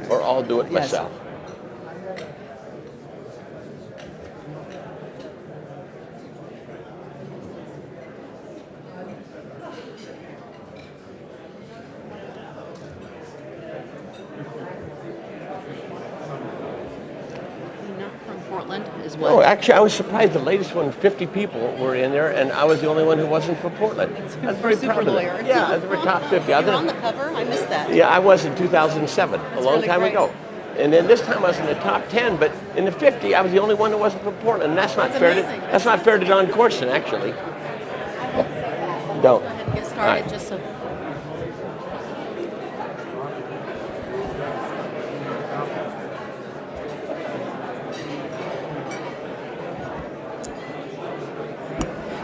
Or I'll do it myself. As well. Oh, actually, I was surprised. The latest one, 50 people were in there, and I was the only one who wasn't from Portland. I was very proud of that. Yeah, they were top 50. You were on the cover? I missed that. Yeah, I was in 2007, a long really time great. ago. And then this time I was in the top 10, but in the 50, I was the only one that wasn't from Portland. And that's not fair. That's not fair to Don Corson, actually. Don't. Go ahead and get started, just so.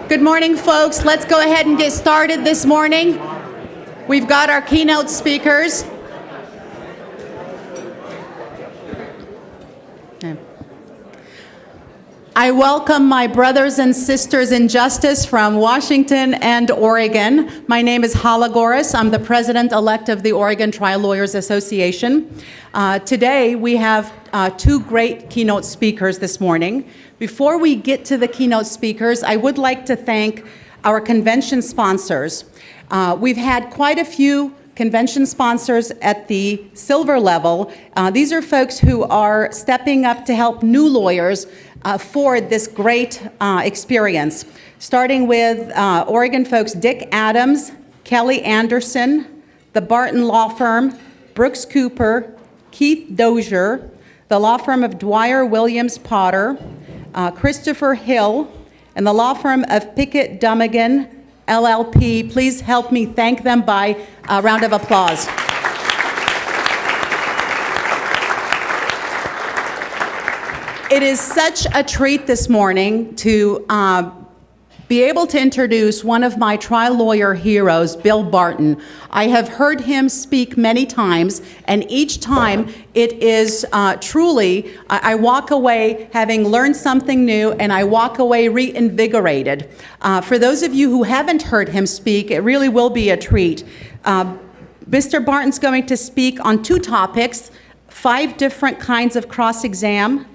Good morning, folks. Let's go ahead and get started this morning. We've got our keynote speakers. I welcome my brothers and sisters in justice from Washington and Oregon. My name is Hala Goris. I'm the president-elect of the Oregon Trial Lawyers Association. Today, we have two great keynote speakers this morning. Before we get to the keynote speakers, I would like to thank our convention sponsors. We've had quite a few convention sponsors at the silver level. These are folks who are stepping up to help new lawyers afford this great experience. Starting with Oregon folks Dick Adams, Kelly Anderson, the Barton Law Firm, Brooks Cooper, Keith Dozier, the law firm of Dwyer Williams Potter, Christopher Hill, and the law firm of Pickett Dummigan, LLP. Please help me thank them by a round of applause. It is such a treat this morning to be able to introduce one of my trial lawyer heroes, Bill Barton. I have heard him speak many times, and each time it is truly, I walk away having learned something new, and I walk away reinvigorated. For those of you who haven't heard him speak, it really will be a treat. Mr. Barton's going to speak on two topics, 5 different kinds of cross-exam,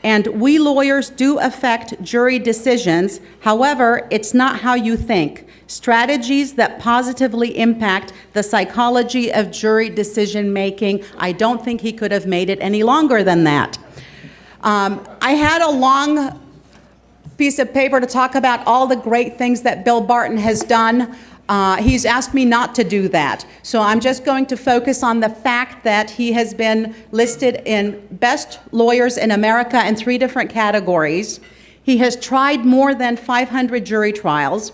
and we lawyers do affect jury decisions. However, it's not how you think. Strategies that positively impact the psychology of jury decision making. I don't think he could have made it any longer than that. I had a long piece of paper to talk about all the great things that Bill Barton has done. He's asked me not to do that. So I'm just going to focus on the fact that he has been listed in Best Lawyers in America in 3 different categories. He has tried more than 500 jury trials.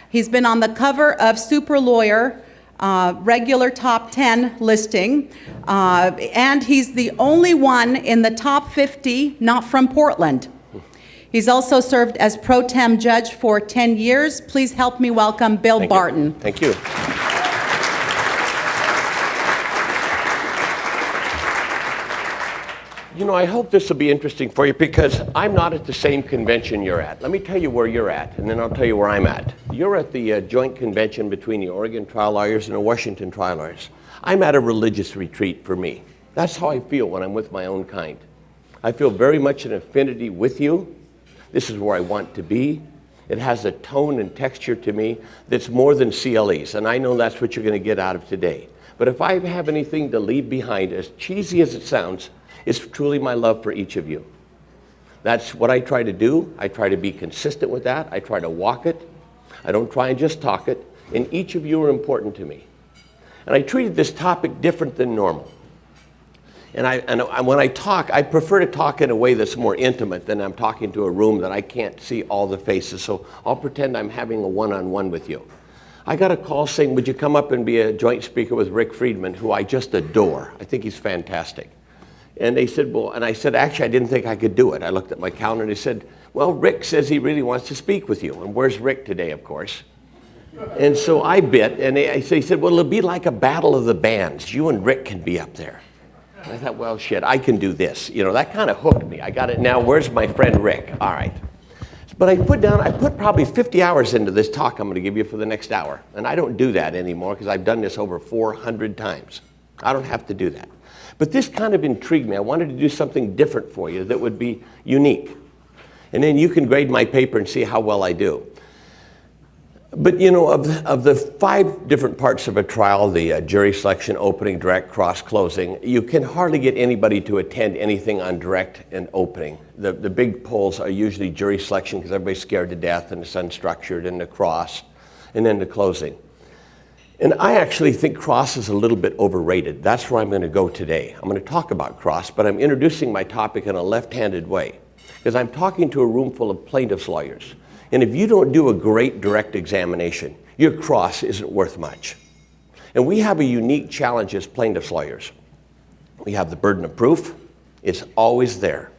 He's been on the cover of Super Lawyer, regular top 10 listing, and he's the only one in the top 50 not from Portland. He's also served as pro tem judge for 10 years. Please help me welcome Bill Barton. Thank you. You know, I hope this will be interesting for you because I'm not at the same convention you're at. Let me tell you where you're at, and then I'll tell you where I'm at. You're at the joint convention between the Oregon Trial Lawyers and the Washington Trial Lawyers. I'm at a religious retreat for me. That's how I feel when I'm with my own kind. I feel very much an affinity with you. This is where I want to be. It has a tone and texture to me that's more than CLEs, and I know that's what you're going to get out of today. But if I have anything to leave behind, as cheesy as it sounds, it's truly my love for each of you. That's what I try to do. I try to be consistent with that. I try to walk it. I don't try and just talk it. And each of you are important to me. And I treated this topic different than normal. And when I talk, I prefer to talk in a way that's more intimate than I'm talking to a room that I can't see all the faces. So I'll pretend I'm having a one-on-one with you. I got a call saying, would you come up and be a joint speaker with Rick Friedman, who I just adore. I think he's fantastic. And they said, well, and I said, actually, I didn't think I could do it. I looked at my calendar and they said, well, Rick says he really wants to speak with you. And where's Rick today, of course? And so I bit, and they said, well, it'll be like a battle of the bands. You and Rick can be up there. And I thought, well, shit, I can do this. You know, that kind of hooked me. I got it now. Where's my friend Rick? All right. But I put probably 50 hours into this talk I'm going to give you for the next hour. And I don't do that anymore because I've done this over 400 times. I don't have to do that. But this kind of intrigued me. I wanted to do something different for you that would be unique. And then you can grade my paper and see how well I do. But you know, of the 5 different parts of a trial, the jury selection, opening, direct, cross, closing, you can hardly get anybody to attend anything on direct and opening. The big polls are usually jury selection because everybody's scared to death and it's unstructured, and the cross, and then the closing. And I actually think cross is a little bit overrated. That's where I'm going to go today. I'm going to talk about cross, but I'm introducing my topic in a left-handed way because I'm talking to a room full of plaintiffs' lawyers. And if you don't do a great direct examination, your cross isn't worth much. And we have a unique challenge as plaintiffs' lawyers. We have the burden of proof. It's always there.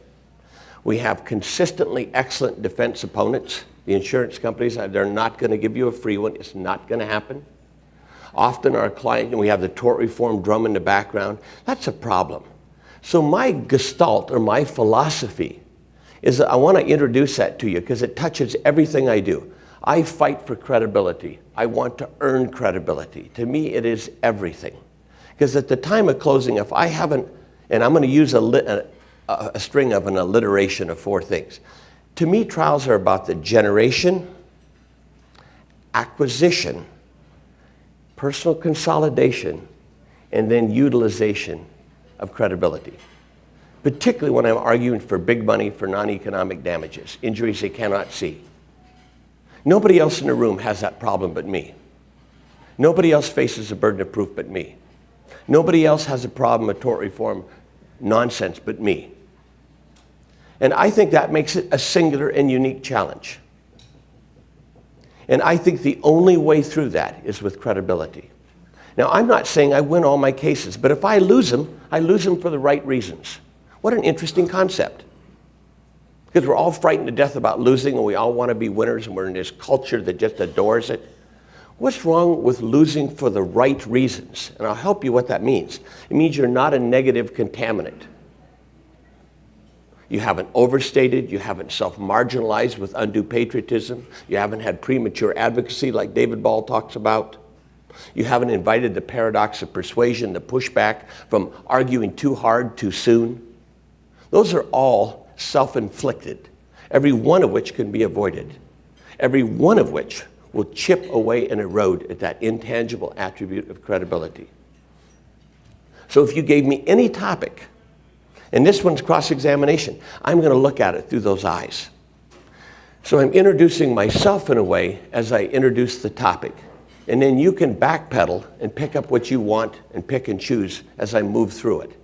We have consistently excellent defense opponents. The insurance companies, they're not going to give you a free one. It's not going to happen. Often our client, and we have the tort reform drum in the background. That's a problem. So my gestalt, or my philosophy, is that I want to introduce that to you because it touches everything I do. I fight for credibility. I want to earn credibility. To me, it is everything. Because at the time of closing, if I haven't, and I'm going to use a string of an alliteration of 4 things. To me, trials are about the generation, acquisition, personal consolidation, and then utilization of credibility. Particularly when I'm arguing for big money for non-economic damages, injuries they cannot see. Nobody else in the room has that problem but me. Nobody else faces a burden of proof but me. Nobody else has a problem with tort reform nonsense but me. And I think that makes it a singular and unique challenge. And I think the only way through that is with credibility. Now, I'm not saying I win all my cases, but if I lose them for the right reasons. What an interesting concept. Because we're all frightened to death about losing, and we all want to be winners, and we're in this culture that just adores it. What's wrong with losing for the right reasons? And I'll help you what that means. It means you're not a negative contaminant. You haven't overstated, you haven't self-marginalized with undue patriotism, you haven't had premature advocacy like David Ball talks about. You haven't invited the paradox of persuasion, the pushback from arguing too hard too soon. Those are all self-inflicted, every one of which can be avoided, every one of which will chip away and erode at that intangible attribute of credibility. So if you gave me any topic, and this one's cross-examination, I'm going to look at it through those eyes. So I'm introducing myself in a way as I introduce the topic. And then you can backpedal and pick up what you want and pick and choose as I move through it.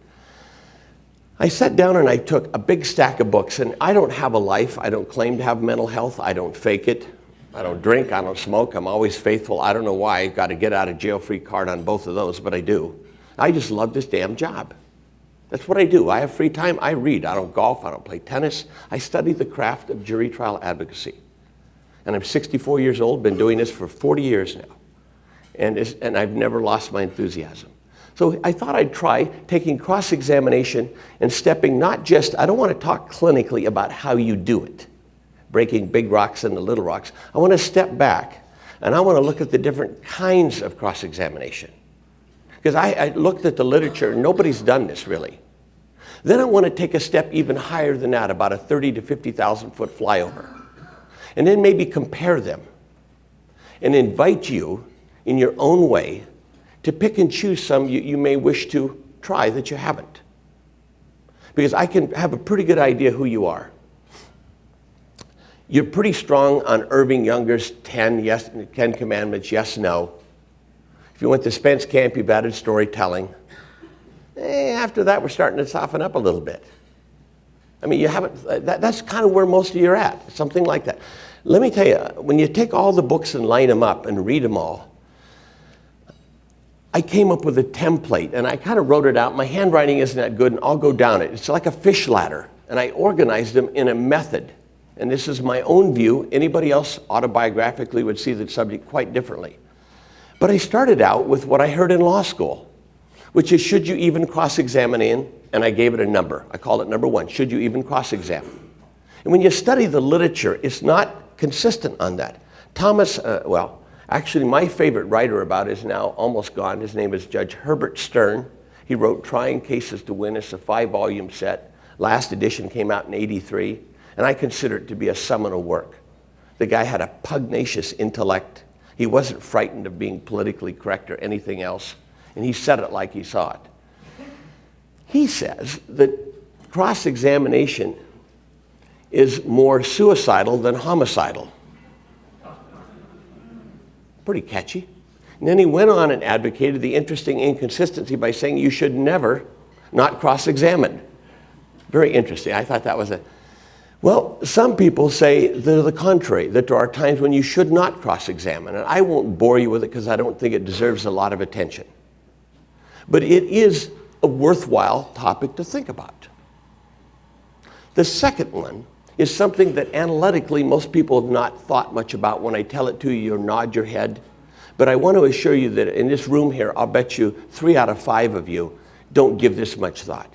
I sat down and I took a big stack of books, and I don't have a life. I don't claim to have mental health. I don't fake it. I don't drink. I don't smoke. I'm always faithful. I don't know why. I've got a get out of jail free card on both of those, but I do. I just love this damn job. That's what I do. I have free time. I read. I don't golf. I don't play tennis. I study the craft of jury trial advocacy. And I'm 64 years old, been doing this for 40 years now. And I've never lost my enthusiasm. So I thought I'd try taking cross-examination and stepping not just, I don't want to talk clinically about how you do it, breaking big rocks into little rocks. I want to step back and I want to look at the different kinds of cross-examination. Because I looked at the literature, and nobody's done this really. Then I want to take a step even higher than that, about a 30 to 50,000 foot flyover. And then maybe compare them and invite you in your own way to pick and choose some you may wish to try that you haven't. Because I can have a pretty good idea who you are. You're pretty strong on Irving Younger's 10 Commandments, yes, no. If you went to Spence Camp, you've added storytelling. After that, we're starting to soften up a little bit. I mean, you haven't, that's kind of where most of you are at, something like that. Let me tell you, when you take all the books and line them up and read them all, I came up with a template, and I kind of wrote it out. My handwriting isn't that good, and I'll go down it. It's like a fish ladder, and I organized them in a method. And this is my own view. Anybody else autobiographically would see the subject quite differently. But I started out with what I heard in law school, which is, should you even cross-examine in? And I gave it a number. I called it number 1, should you even cross-examine? And when you study the literature, it's not consistent on that. Actually, my favorite writer about it is now almost gone. His name is Judge Herbert Stern. He wrote Trying Cases to Win. It's a 5-volume set. Last edition came out in '83, and I consider it to be a seminal work. The guy had a pugnacious intellect. He wasn't frightened of being politically correct or anything else, and he said it like he saw it. He says that cross-examination is more suicidal than homicidal. Pretty catchy. And then he went on and advocated the interesting inconsistency by saying you should never not cross-examine. Very interesting. I thought that was well, some people say they're the contrary, that there are times when you should not cross-examine. And I won't bore you with it because I don't think it deserves a lot of attention. But it is a worthwhile topic to think about. The second one is something that analytically most people have not thought much about. When I tell it to you, you'll nod your head. But I want to assure you that in this room here, I'll bet you 3 out of 5 of you don't give this much thought.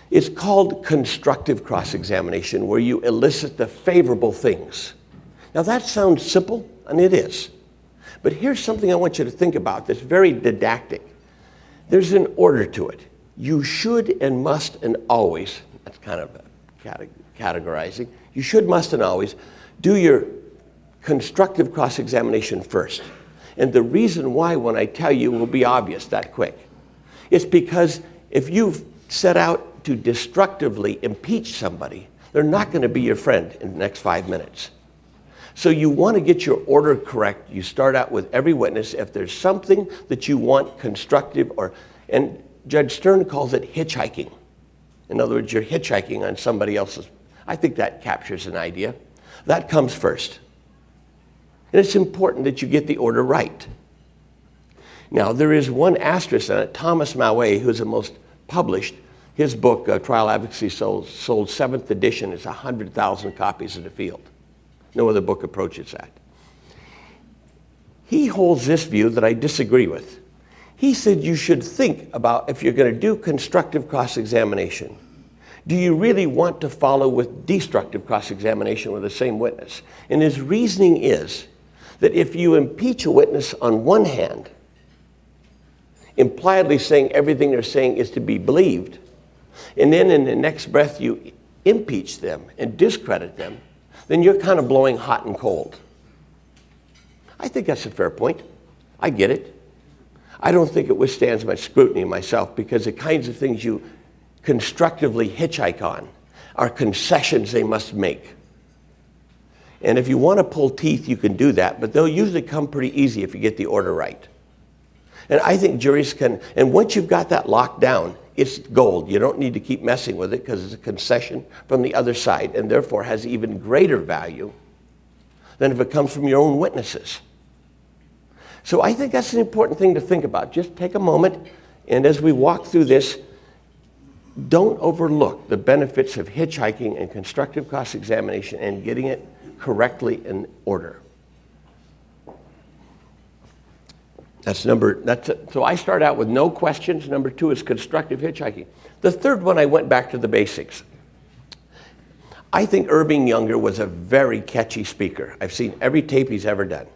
It's called constructive cross-examination, where you elicit the favorable things. Now that sounds simple, and it is. But here's something I want you to think about that's very didactic. There's an order to it. You should and must and always, that's kind of categorizing, you should, must, and always do your constructive cross-examination first. And the reason why, when I tell you, will be obvious that quick. It's because if you've set out to destructively impeach somebody, they're not going to be your friend in the next 5 minutes. So you want to get your order correct. You start out with every witness. If there's something that you want constructive, and Judge Stern calls it hitchhiking. In other words, you're hitchhiking on somebody else's. I think that captures an idea. That comes first. And it's important that you get the order right. Now, there is one asterisk on it. Thomas Maué, who's the most published, his book, Trial Advocacy, sold 7th edition. It's 100,000 copies in the field. No other book approaches that. He holds this view that I disagree with. He said you should think about, if you're going to do constructive cross-examination, do you really want to follow with destructive cross-examination with the same witness? And his reasoning is that if you impeach a witness on one hand, impliedly saying everything they're saying is to be believed, and then in the next breath you impeach them and discredit them, then you're kind of blowing hot and cold. I think that's a fair point. I get it. I don't think it withstands much scrutiny myself, because the kinds of things you constructively hitchhike on are concessions they must make. And if you want to pull teeth, you can do that, but they'll usually come pretty easy if you get the order right. And I think juries can, and once you've got that locked down, it's gold. You don't need to keep messing with it, because it's a concession from the other side, and therefore has even greater value than if it comes from your own witnesses. So I think that's an important thing to think about. Just take a moment, and as we walk through this, don't overlook the benefits of hitchhiking and constructive cross-examination and getting it correctly in order. So I start out with no questions. Number 2 is constructive hitchhiking. The third one, I went back to the basics. I think Irving Younger was a very catchy speaker. I've seen every tape he's ever done.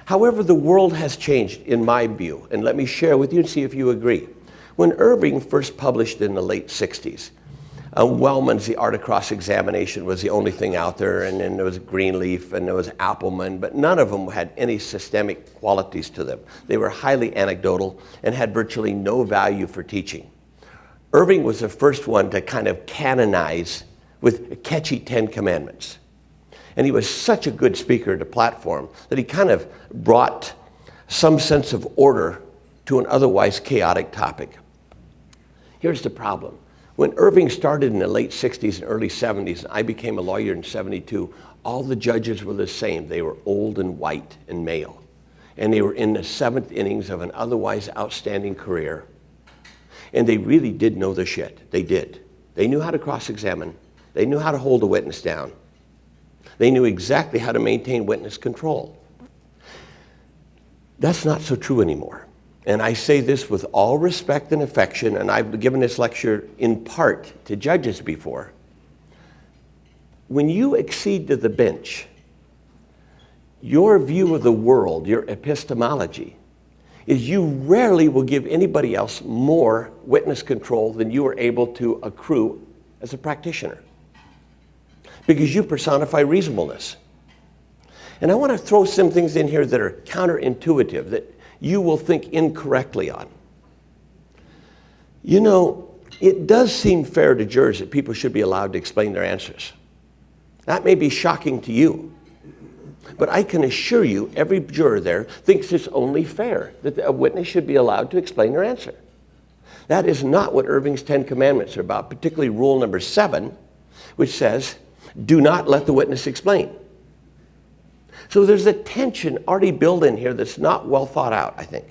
However, the world has changed in my view, and let me share with you and see if you agree. When Irving first published in the late 60s, Wellman's The Art of Cross-Examination was the only thing out there, and then there was Greenleaf and there was Appelman, but none of them had any systemic qualities to them. They were highly anecdotal and had virtually no value for teaching. Irving was the first one to kind of canonize with a catchy 10 Commandments. And he was such a good speaker at a platform that he kind of brought some sense of order to an otherwise chaotic topic. Here's the problem. When Irving started in the late 60s and early 70s, and I became a lawyer in 72, all the judges were the same. They were old and white and male. And they were in the 7th innings of an otherwise outstanding career. And they really did know the shit. They did. They knew how to cross-examine. They knew how to hold a witness down. They knew exactly how to maintain witness control. That's not so true anymore. And I say this with all respect and affection, and I've given this lecture in part to judges before. When you accede to the bench, your view of the world, your epistemology, is you rarely will give anybody else more witness control than you are able to accrue as a practitioner, because you personify reasonableness. And I want to throw some things in here that are counterintuitive, that you will think incorrectly on. You know, it does seem fair to jurors that people should be allowed to explain their answers. That may be shocking to you, but I can assure you every juror there thinks it's only fair that a witness should be allowed to explain their answer. That is not what Irving's 10 Commandments are about, particularly rule number 7, which says, do not let the witness explain. So there's a tension already built in here that's not well thought out, I think.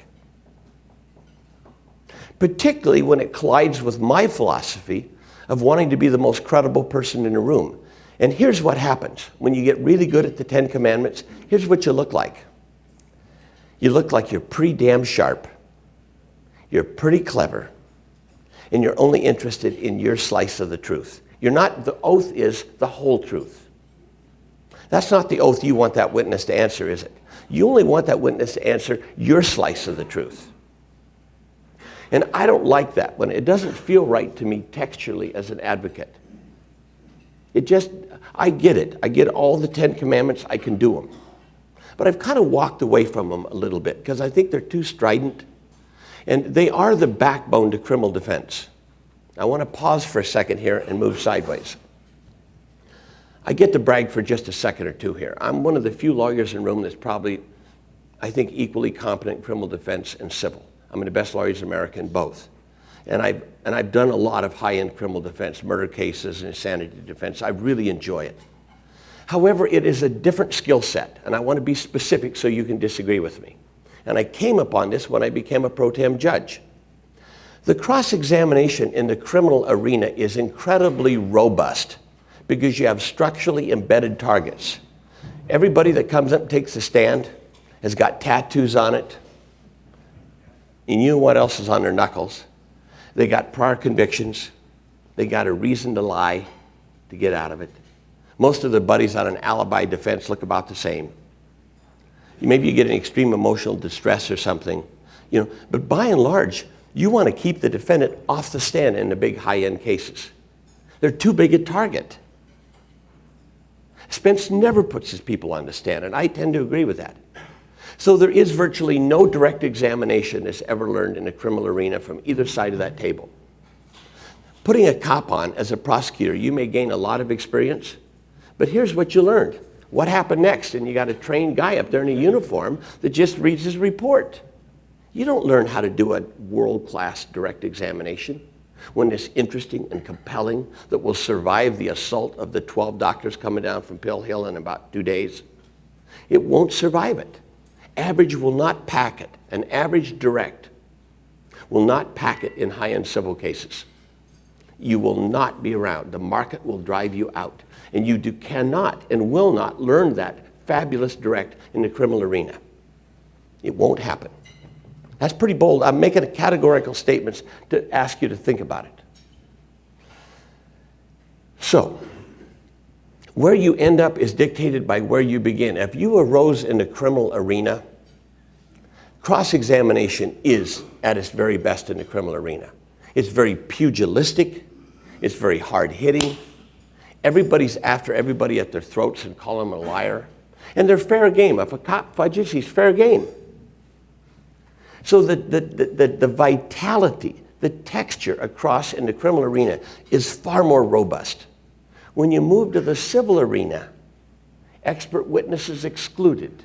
Particularly when it collides with my philosophy of wanting to be the most credible person in the room. And here's what happens. When you get really good at the 10 Commandments, here's what you look like. You look like you're pretty damn sharp. You're pretty clever. And you're only interested in your slice of the truth. You're not, the oath is the whole truth. That's not the oath you want that witness to answer, is it? You only want that witness to answer your slice of the truth. And I don't like that when it doesn't feel right to me textually as an advocate. It just, I get it. I get all the 10 Commandments, I can do them. But I've kind of walked away from them a little bit because I think they're too strident. And they are the backbone to criminal defense. I want to pause for a second here and move sideways. I get to brag for just a second or two here. I'm one of the few lawyers in the room that's probably, I think, equally competent in criminal defense and civil. I'm one of the best lawyers in America in both. And I've done a lot of high-end criminal defense, murder cases and insanity defense. I really enjoy it. However, it is a different skill set, and I want to be specific so you can disagree with me. And I came upon this when I became a pro tem judge. The cross-examination in the criminal arena is incredibly robust because you have structurally embedded targets. Everybody that comes up and takes a stand has got tattoos on it. And you know what else is on their knuckles? They got prior convictions. They got a reason to lie to get out of it. Most of their buddies on an alibi defense look about the same. Maybe you get an extreme emotional distress or something, but by and large, you want to keep the defendant off the stand in the big high-end cases. They're too big a target. Spence never puts his people on the stand, and I tend to agree with that. So there is virtually no direct examination that's ever learned in the criminal arena from either side of that table. Putting a cop on as a prosecutor, you may gain a lot of experience, but here's what you learned. What happened next? And you got a trained guy up there in a uniform that just reads his report. You don't learn how to do a world-class direct examination when it's interesting and compelling that will survive the assault of the 12 doctors coming down from Pill Hill in about 2 days. It won't survive it. Average will not pack it. An average direct will not pack it in high-end civil cases. You will not be around. The market will drive you out. And you cannot and will not learn that fabulous direct in the criminal arena. It won't happen. That's pretty bold. I'm making categorical statements to ask you to think about it. So, where you end up is dictated by where you begin. If you arose in the criminal arena, cross-examination is at its very best in the criminal arena. It's very pugilistic. It's very hard-hitting. Everybody's after everybody at their throats and call them a liar. And they're fair game. If a cop fudges, he's fair game. So the vitality, the texture across in the criminal arena is far more robust. When you move to the civil arena, expert witnesses excluded,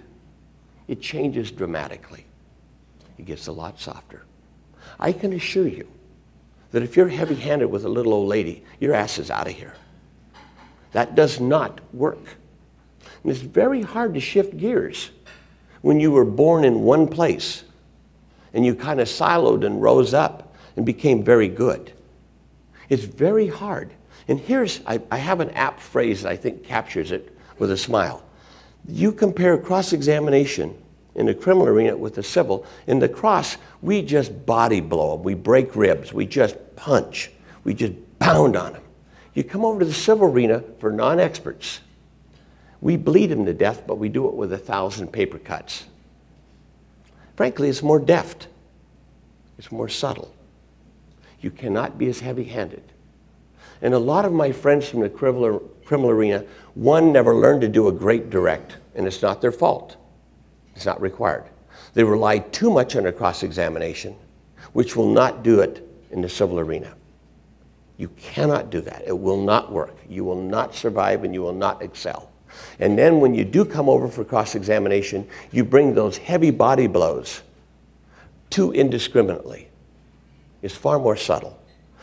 it changes dramatically. It gets a lot softer. I can assure you that if you're heavy-handed with a little old lady, your ass is out of here. That does not work. And it's very hard to shift gears when you were born in one place and you kind of siloed and rose up and became very good. It's very hard. And here's, I have an apt phrase that I think captures it with a smile. You compare cross-examination in the criminal arena with the civil. In the cross, we just body blow them. We break ribs. We just punch. We just pound on them. You come over to the civil arena for non-experts. We bleed them to death, but we do it with 1,000 paper cuts. Frankly, it's more deft. It's more subtle. You cannot be as heavy-handed. And a lot of my friends from the criminal arena, one, never learned to do a great direct, and it's not their fault. It's not required. They rely too much on a cross-examination, which will not do it in the civil arena. You cannot do that. It will not work. You will not survive and you will not excel. And then when you do come over for cross-examination, you bring those heavy body blows too indiscriminately. It's far more subtle.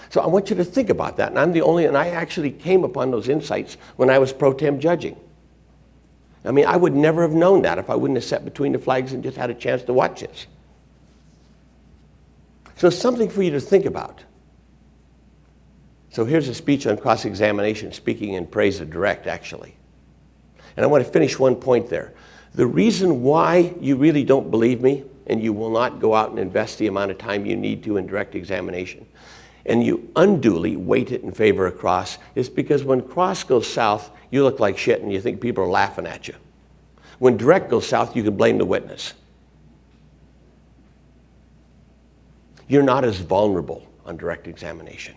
So I want you to think about that. And I actually came upon those insights when I was pro tem judging. I mean, I would never have known that if I wouldn't have sat between the flags and just had a chance to watch this. So it's something for you to think about. So here's a speech on cross-examination, speaking in praise of direct, actually. And I want to finish one point there. The reason why you really don't believe me and you will not go out and invest the amount of time you need to in direct examination, and you unduly weight it in favor of cross, is because when cross goes south, you look like shit and you think people are laughing at you. When direct goes south, you can blame the witness. You're not as vulnerable on direct examination,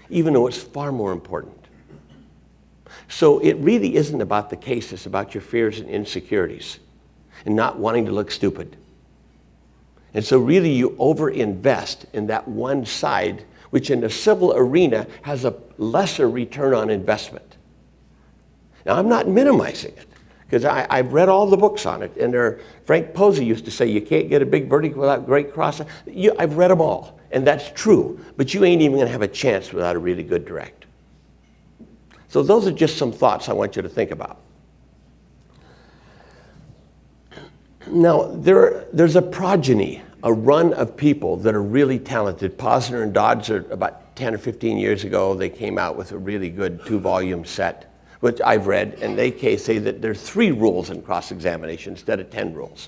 even though it's far more important. So it really isn't about the case, it's about your fears and insecurities and not wanting to look stupid. And so really you overinvest in that one side, which in the civil arena has a lesser return on investment. Now I'm not minimizing it, because I've read all the books on it, and Frank Posey used to say you can't get a big verdict without great cross. I've read them all, and that's true, but you ain't even gonna have a chance without a really good direct. So those are just some thoughts I want you to think about. Now, there's a progeny, a run of people that are really talented. Posner and Dodds are about 10 or 15 years ago, they came out with a really good 2-volume set, which I've read, and they say that there's 3 rules in cross-examination instead of 10 rules.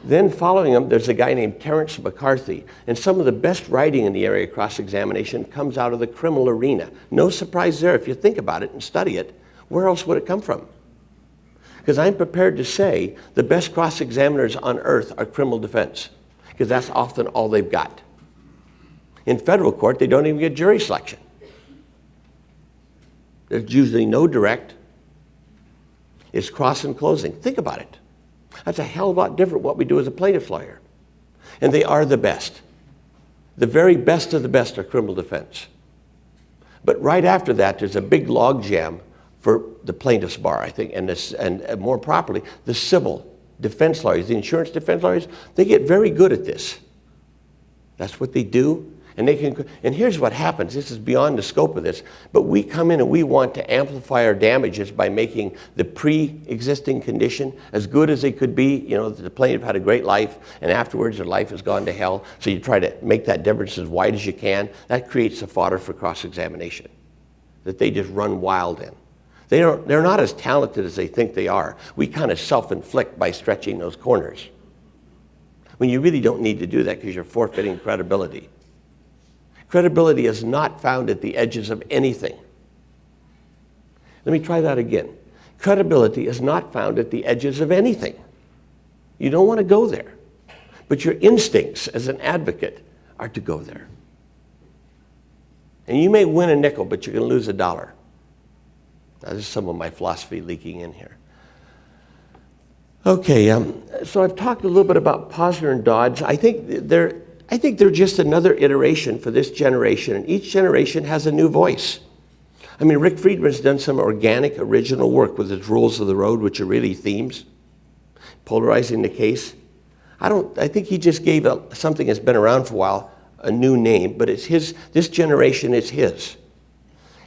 Then following them, there's a guy named Terence McCarthy, and some of the best writing in the area of cross-examination comes out of the criminal arena. No surprise there. If you think about it and study it, where else would it come from? Because I'm prepared to say the best cross-examiners on earth are criminal defense, because that's often all they've got. In federal court, they don't even get jury selection. There's usually no direct. It's cross and closing. Think about it. That's a hell of a lot different what we do as a plaintiff's lawyer. And they are the best. The very best of the best are criminal defense. But right after that, there's a big logjam for the plaintiff's bar, I think, and more properly, the civil defense lawyers, the insurance defense lawyers. They get very good at this. That's what they do. And here's what happens. This is beyond the scope of this. But we come in and we want to amplify our damages by making the pre-existing condition as good as they could be. You know, the plaintiff had a great life, and afterwards their life has gone to hell. So you try to make that difference as wide as you can. That creates a fodder for cross-examination that they just run wild in. They're not as talented as they think they are. We kind of self-inflict by stretching those corners, when you really don't need to do that because you're forfeiting credibility. Credibility is not found at the edges of anything. Let me try that again. Credibility is not found at the edges of anything. You don't want to go there. But your instincts as an advocate are to go there. And you may win a nickel, but you're going to lose $1. Now, this is some of my philosophy leaking in here. Okay, so I've talked a little bit about Posner and Dodds. I think they're just another iteration for this generation, and each generation has a new voice. I mean, Rick Friedman's done some organic, original work with his rules of the road, which are really themes, polarizing the case. I think he just gave something that's been around for a while a new name, but it's his. This generation is his.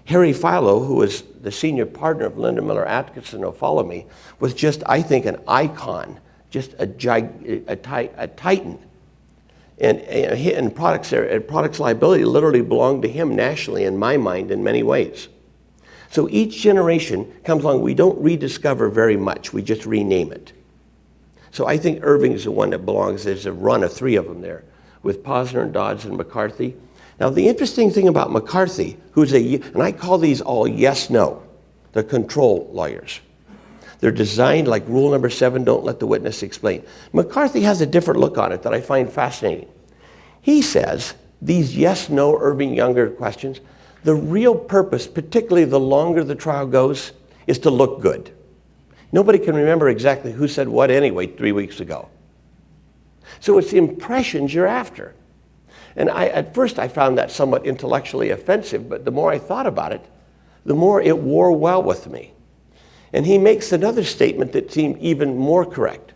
Harry Philo, who was the senior partner of Linda Miller Atkinson, who'll follow me, was just, I think, an icon, just a titan. And products liability literally belonged to him nationally, in my mind, in many ways. So each generation comes along. We don't rediscover very much. We just rename it. So I think Irving is the one that belongs. There's a run of 3 of them there, with Posner and Dodds and McCarthy. Now, the interesting thing about McCarthy, and I call these all yes-no, they're control lawyers. They're designed like rule number 7, don't let the witness explain. McCarthy has a different look on it that I find fascinating. He says these yes-no Irving Younger questions, the real purpose, particularly the longer the trial goes, is to look good. Nobody can remember exactly who said what anyway 3 weeks ago. So it's the impressions you're after. And at first I found that somewhat intellectually offensive, but the more I thought about it, the more it wore well with me. And he makes another statement that seemed even more correct.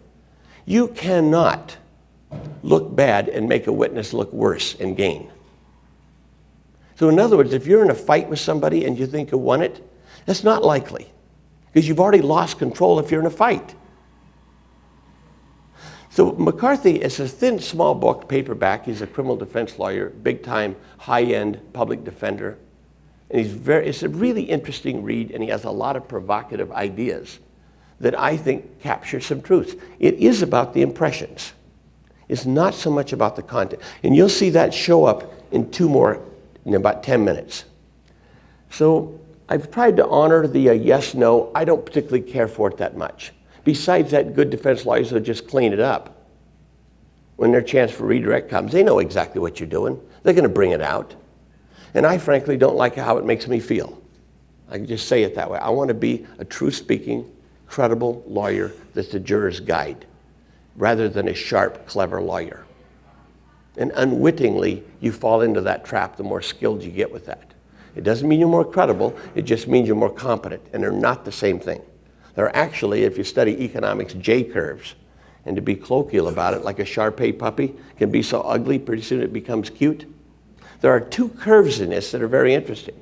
You cannot look bad and make a witness look worse and gain. So in other words, if you're in a fight with somebody and you think you won it, that's not likely, because you've already lost control if you're in a fight. So McCarthy is a thin, small book, paperback. He's a criminal defense lawyer, big-time, high-end public defender. And it's a really interesting read, and he has a lot of provocative ideas that I think capture some truths. It is about the impressions. It's not so much about the content. And you'll see that show up in about 10 minutes. So I've tried to honor the yes, no. I don't particularly care for it that much. Besides that, good defense lawyers will just clean it up. When their chance for redirect comes, they know exactly what you're doing. They're going to bring it out. And I frankly don't like how it makes me feel. I can just say it that way. I want to be a true-speaking, credible lawyer that's the juror's guide, rather than a sharp, clever lawyer. And unwittingly, you fall into that trap the more skilled you get with that. It doesn't mean you're more credible, it just means you're more competent, and they're not the same thing. They're actually, if you study economics, J-curves. And to be colloquial about it, like a Shar-Pei puppy can be so ugly, pretty soon it becomes cute. There are 2 curves in this that are very interesting.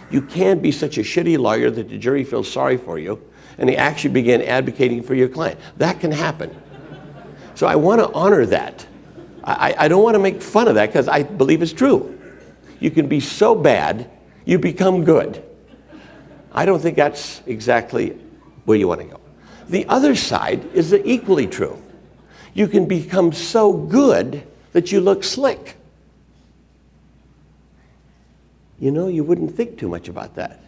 You can be such a shitty lawyer that the jury feels sorry for you, and they actually begin advocating for your client. That can happen. So I want to honor that. I don't want to make fun of that, because I believe it's true. You can be so bad, you become good. I don't think that's exactly where you want to go. The other side is equally true. You can become so good that you look slick. You know, you wouldn't think too much about that.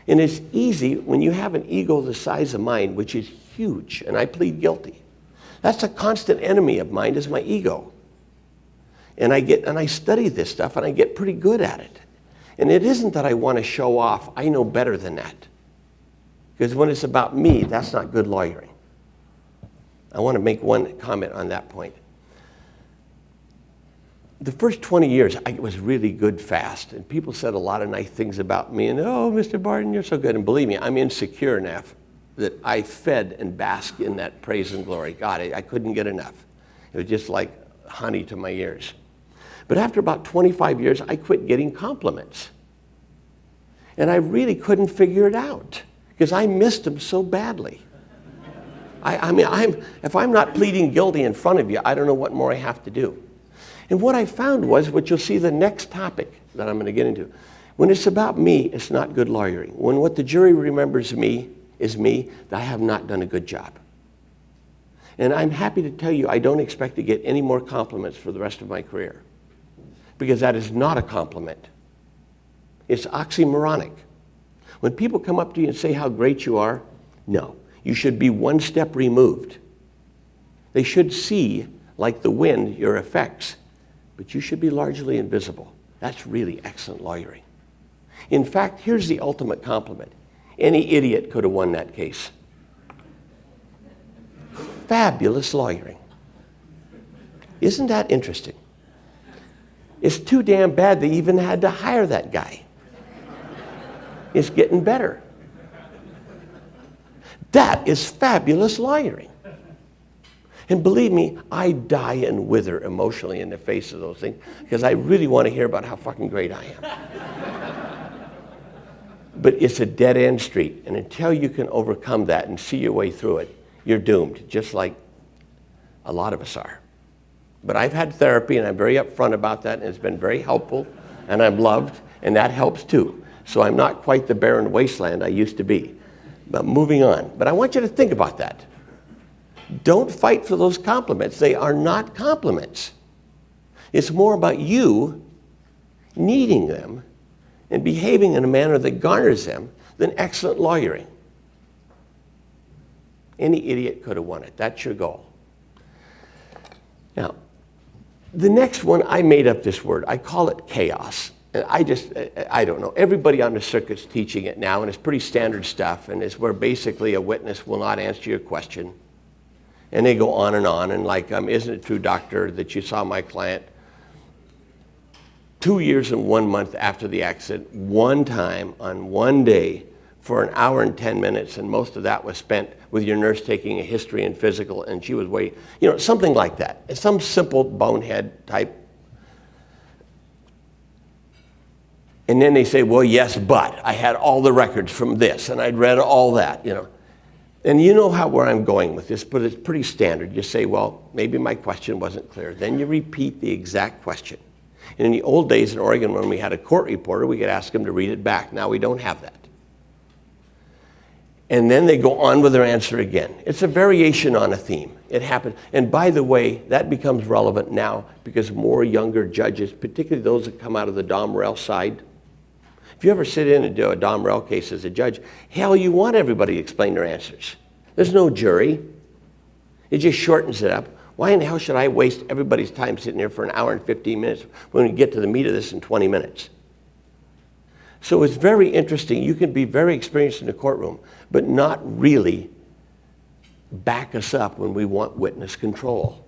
And it's easy when you have an ego the size of mine, which is huge, and I plead guilty. That's a constant enemy of mine, is my ego. And I study this stuff, and I get pretty good at it. And it isn't that I want to show off. I know better than that. Because when it's about me, that's not good lawyering. I want to make one comment on that point. The first 20 years, I was really good fast, and people said a lot of nice things about me, and, oh, Mr. Barton, you're so good. And believe me, I'm insecure enough that I fed and basked in that praise and glory. God, I couldn't get enough. It was just like honey to my ears. But after about 25 years, I quit getting compliments. And I really couldn't figure it out, because I missed them so badly. If I'm not pleading guilty in front of you, I don't know what more I have to do. And what I found was, what you'll see the next topic that I'm going to get into, when it's about me, it's not good lawyering. When what the jury remembers me is me, I have not done a good job. And I'm happy to tell you I don't expect to get any more compliments for the rest of my career, because that is not a compliment. It's oxymoronic. When people come up to you and say how great you are, no. You should be one step removed. They should see, like the wind, your effects, but you should be largely invisible. That's really excellent lawyering. In fact, here's the ultimate compliment. Any idiot could have won that case. Fabulous lawyering. Isn't that interesting? It's too damn bad they even had to hire that guy. It's getting better. That is fabulous lawyering. And believe me, I die and wither emotionally in the face of those things, because I really want to hear about how fucking great I am. But it's a dead-end street, and until you can overcome that and see your way through it, you're doomed, just like a lot of us are. But I've had therapy, and I'm very upfront about that, and it's been very helpful, and I'm loved, and that helps too. So I'm not quite the barren wasteland I used to be. But moving on. But I want you to think about that. Don't fight for those compliments. They are not compliments. It's more about you needing them and behaving in a manner that garners them than excellent lawyering. Any idiot could have won it. That's your goal. Now, the next one, I made up this word. I call it chaos. And I don't know. Everybody on the circuit's teaching it now, and it's pretty standard stuff, and it's where basically a witness will not answer your question. And they go on, and like, isn't it true, doctor, that you saw my client 2 years and 1 month after the accident, one time on one day for an hour and 10 minutes, and most of that was spent with your nurse taking a history and physical, and she was way, something like that. It's some simple bonehead type. And then they say, well, yes, but I had all the records from this, and I'd read all that, And you know where I'm going with this, but it's pretty standard. You say, well, maybe my question wasn't clear. Then you repeat the exact question. And in the old days in Oregon, when we had a court reporter, we could ask them to read it back. Now we don't have that. And then they go on with their answer again. It's a variation on a theme. It happens. And by the way, that becomes relevant now because more younger judges, particularly those that come out of the Dom Rel side, if you ever sit in and do a Dom Rel case as a judge, hell, you want everybody to explain their answers. There's no jury. It just shortens it up. Why in the hell should I waste everybody's time sitting there for an hour and 15 minutes when we get to the meat of this in 20 minutes? So it's very interesting. You can be very experienced in the courtroom, but not really back us up when we want witness control.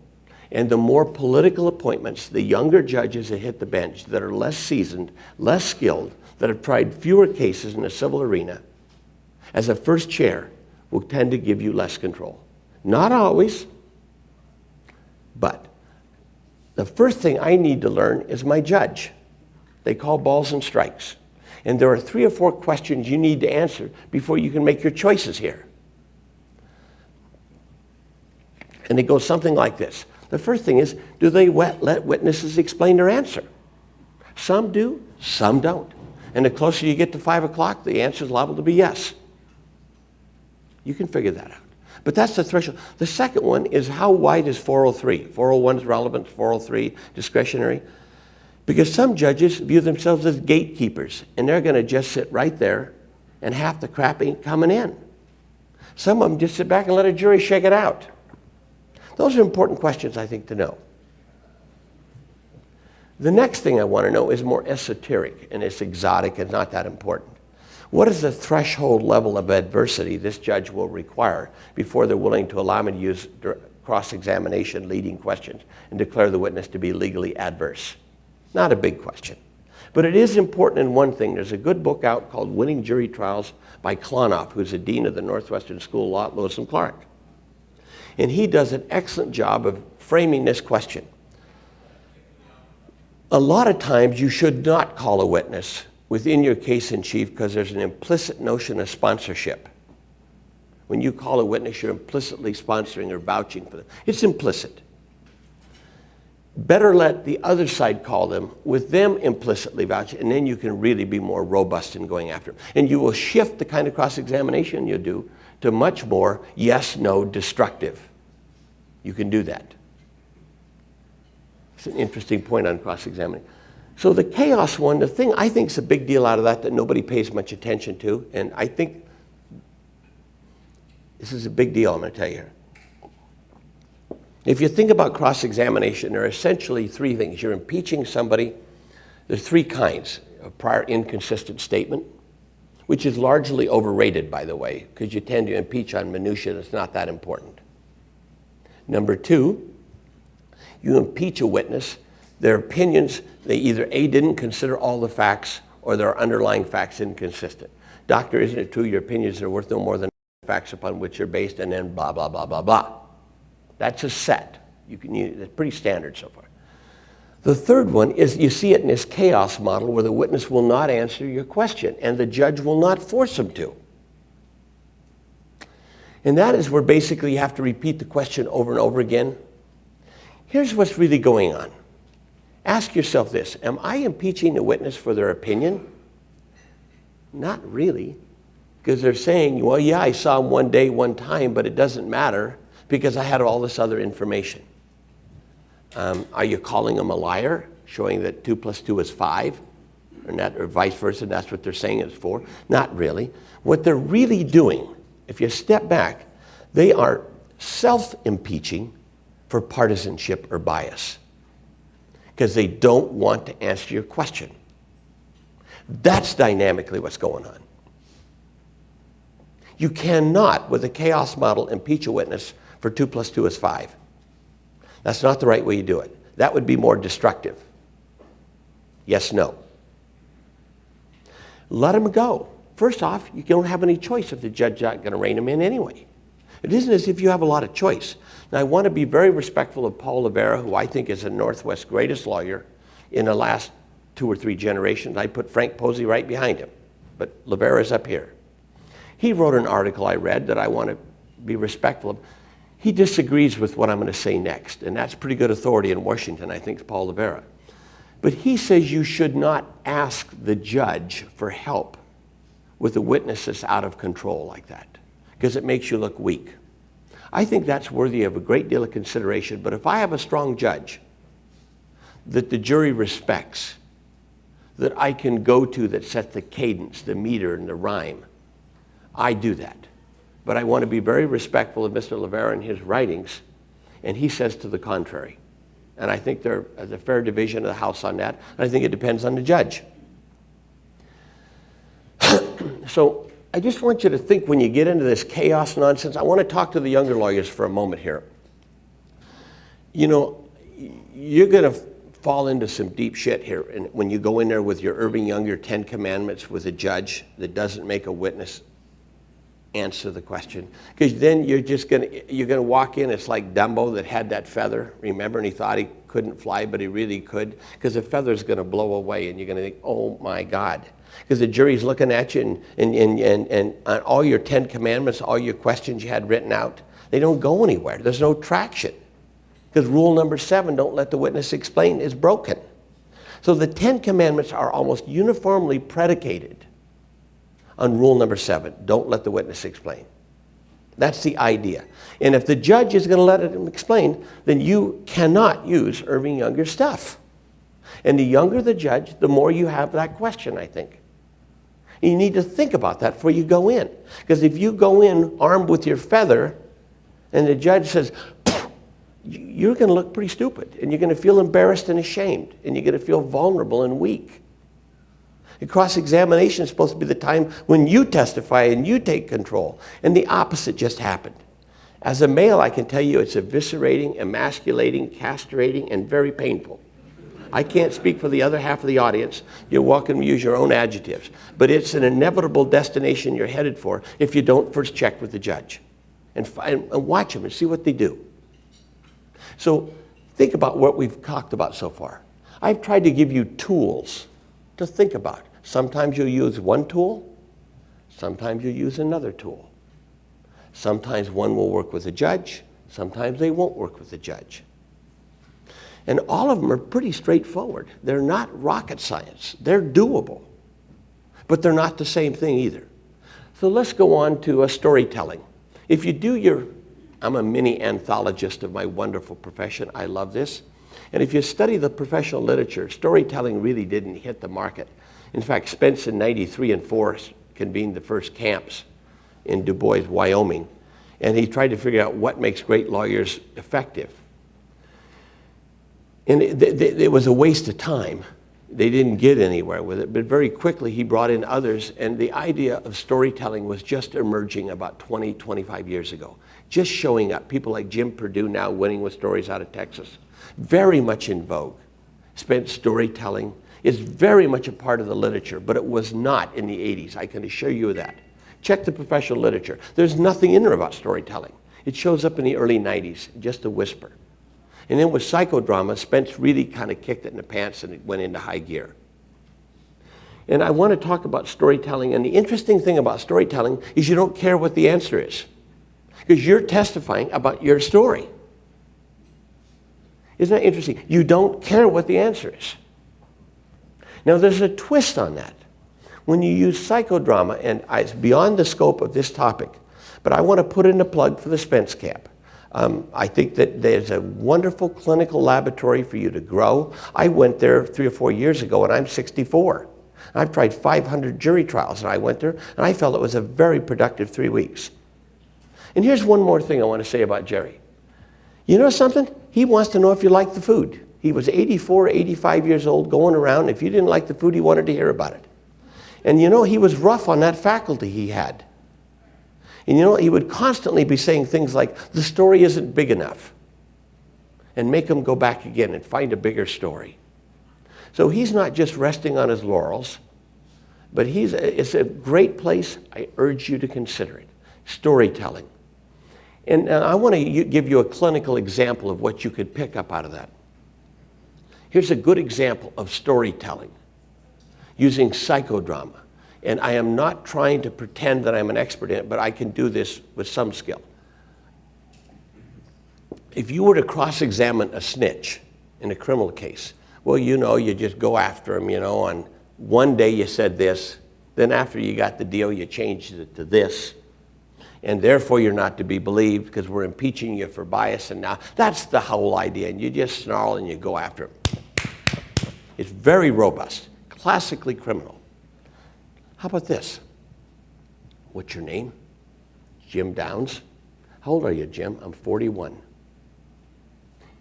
And the more political appointments, the younger judges that hit the bench, that are less seasoned, less skilled, that have tried fewer cases in the civil arena, as a first chair, will tend to give you less control. Not always, but the first thing I need to learn is my judge. They call balls and strikes. And there are 3 or 4 questions you need to answer before you can make your choices here. And it goes something like this. The first thing is, do they let witnesses explain their answer? Some do, some don't. And the closer you get to 5 o'clock, the answer is liable to be yes. You can figure that out. But that's the threshold. The second one is, how wide is 403? 401 is relevant, 403 discretionary. Because some judges view themselves as gatekeepers, and they're going to just sit right there, and half the crap ain't coming in. Some of them just sit back and let a jury shake it out. Those are important questions, I think, to know. The next thing I want to know is more esoteric, and it's exotic and not that important. What is the threshold level of adversity this judge will require before they're willing to allow me to use cross-examination leading questions and declare the witness to be legally adverse? Not a big question. But it is important in one thing. There's a good book out called Winning Jury Trials by Klonoff, who's the dean of the Northwestern School of Law at Lewis and Clark. And he does an excellent job of framing this question. A lot of times you should not call a witness within your case in chief because there's an implicit notion of sponsorship. When you call a witness, you're implicitly sponsoring or vouching for them. It's implicit. Better let the other side call them with them implicitly vouching, and then you can really be more robust in going after them. And you will shift the kind of cross-examination you do to much more yes, no, destructive. You can do that. It's an interesting point on cross-examining. So the chaos one, the thing I think is a big deal out of that nobody pays much attention to, and I think this is a big deal, I'm going to tell you here. If you think about cross-examination, there are essentially 3 things. You're impeaching somebody. There's 3 kinds: a prior inconsistent statement, which is largely overrated, by the way, because you tend to impeach on minutia that's not that important. Number 2, you impeach a witness. Their opinions, they either A, didn't consider all the facts, or their underlying facts inconsistent. Doctor, isn't it true your opinions are worth no more than facts upon which you're based, and then blah, blah, blah, blah, blah. That's a set. It's pretty standard so far. The third one is you see it in this chaos model where the witness will not answer your question and the judge will not force him to. And that is where basically you have to repeat the question over and over again. Here's what's really going on. Ask yourself this: am I impeaching the witness for their opinion? Not really, because they're saying, well, yeah, I saw him one day, one time, but it doesn't matter because I had all this other information. Are you calling them a liar, showing that 2 + 2 is 5, or vice versa? That's what they're saying it's 4. Not really. What they're really doing, if you step back, They are self-impeaching for partisanship or bias because they don't want to answer your question. That's dynamically what's going on. You cannot, with a chaos model, impeach a witness for 2 + 2 is 5. That's not the right way you do it. That would be more destructive. Yes, no. Let them go. First off, you don't have any choice if the judge is not going to rein them in anyway. It isn't as if you have a lot of choice. Now, I want to be very respectful of Paul Rivera, who I think is the Northwest's greatest lawyer in the last 2 or 3 generations. I put Frank Posey right behind him, but Rivera's up here. He wrote an article I read that I want to be respectful of. He disagrees with what I'm going to say next, and that's pretty good authority in Washington, I think, Paul Rivera. But he says you should not ask the judge for help with the witness that's out of control like that, because it makes you look weak. I think that's worthy of a great deal of consideration, but if I have a strong judge that the jury respects, that I can go to that sets the cadence, the meter, and the rhyme, I do that. But I want to be very respectful of Mr. Rivera and his writings, and he says to the contrary. And I think there's a fair division of the House on that, and I think it depends on the judge. So I just want you to think when you get into this chaos nonsense, I want to talk to the younger lawyers for a moment here. You know, you're going to fall into some deep shit here and when you go in there with your Irving Younger 10 Commandments with a judge that doesn't make a witness answer the question. Because then you're gonna walk in, it's like Dumbo that had that feather, remember, and he thought he couldn't fly, but he really could, because the feather's gonna blow away and you're gonna think, oh my God. Because the jury's looking at you and on all your 10 Commandments, all your questions you had written out, they don't go anywhere. There's no traction. Because rule number 7, don't let the witness explain, is broken. So the 10 Commandments are almost uniformly predicated on rule number 7, don't let the witness explain. That's the idea. And if the judge is going to let him explain, then you cannot use Irving Younger stuff. And the younger the judge, the more you have that question, I think. And you need to think about that before you go in. Because if you go in armed with your feather and the judge says, you're going to look pretty stupid, and you're going to feel embarrassed and ashamed, and you're going to feel vulnerable and weak. And cross-examination is supposed to be the time when you testify and you take control, and the opposite just happened. As a male, I can tell you it's eviscerating, emasculating, castrating, and very painful. I can't speak for the other half of the audience. You're welcome to use your own adjectives. But it's an inevitable destination you're headed for if you don't first check with the judge and watch them and see what they do. So think about what we've talked about so far. I've tried to give you tools to think about. Sometimes you'll use one tool, sometimes you'll use another tool. Sometimes one will work with a judge, sometimes they won't work with the judge. And all of them are pretty straightforward. They're not rocket science. They're doable, but they're not the same thing either. So let's go on to storytelling. If you do I'm a mini anthologist of my wonderful profession. I love this. And if you study the professional literature, storytelling really didn't hit the market. In fact, Spence in '93 and '4 convened the first camps in Du Bois, Wyoming. And he tried to figure out what makes great lawyers effective. And it was a waste of time. They didn't get anywhere with it, but very quickly he brought in others, and the idea of storytelling was just emerging about 20, 25 years ago. Just showing up. People like Jim Perdue now winning with stories out of Texas. Very much in vogue. Spence storytelling is very much a part of the literature, but it was not in the 80s. I can assure you of that. Check the professional literature. There's nothing in there about storytelling. It shows up in the early 90s, just a whisper. And then with psychodrama, Spence really kind of kicked it in the pants and it went into high gear. And I want to talk about storytelling. And the interesting thing about storytelling is you don't care what the answer is, because you're testifying about your story. Isn't that interesting? You don't care what the answer is. Now there's a twist on that. When you use psychodrama, and it's beyond the scope of this topic, but I want to put in a plug for the Spence Camp. I think that there's a wonderful clinical laboratory for you to grow. I went there 3 or 4 years ago, and I'm 64. I've tried 500 jury trials, and I went there, and I felt it was a very productive 3 weeks. And here's one more thing I want to say about Jerry. You know something? He wants to know if you like the food. He was 84, 85 years old, going around. If you didn't like the food, he wanted to hear about it. And you know, he was rough on that faculty he had. And you know, he would constantly be saying things like, the story isn't big enough. And make them go back again and find a bigger story. So he's not just resting on his laurels, but it's a great place. I urge you to consider it. Storytelling. And I want to give you a clinical example of what you could pick up out of that. Here's a good example of storytelling using psychodrama. And I am not trying to pretend that I'm an expert in it, but I can do this with some skill. If you were to cross-examine a snitch in a criminal case, well, you know, you just go after him, you know, on one day you said this, then after you got the deal, you changed it to this, and therefore you're not to be believed because we're impeaching you for bias, and now that's the whole idea, and you just snarl and you go after him. It's very robust, classically criminal. How about this? What's your name? Jim Downs. How old are you, Jim? I'm 41.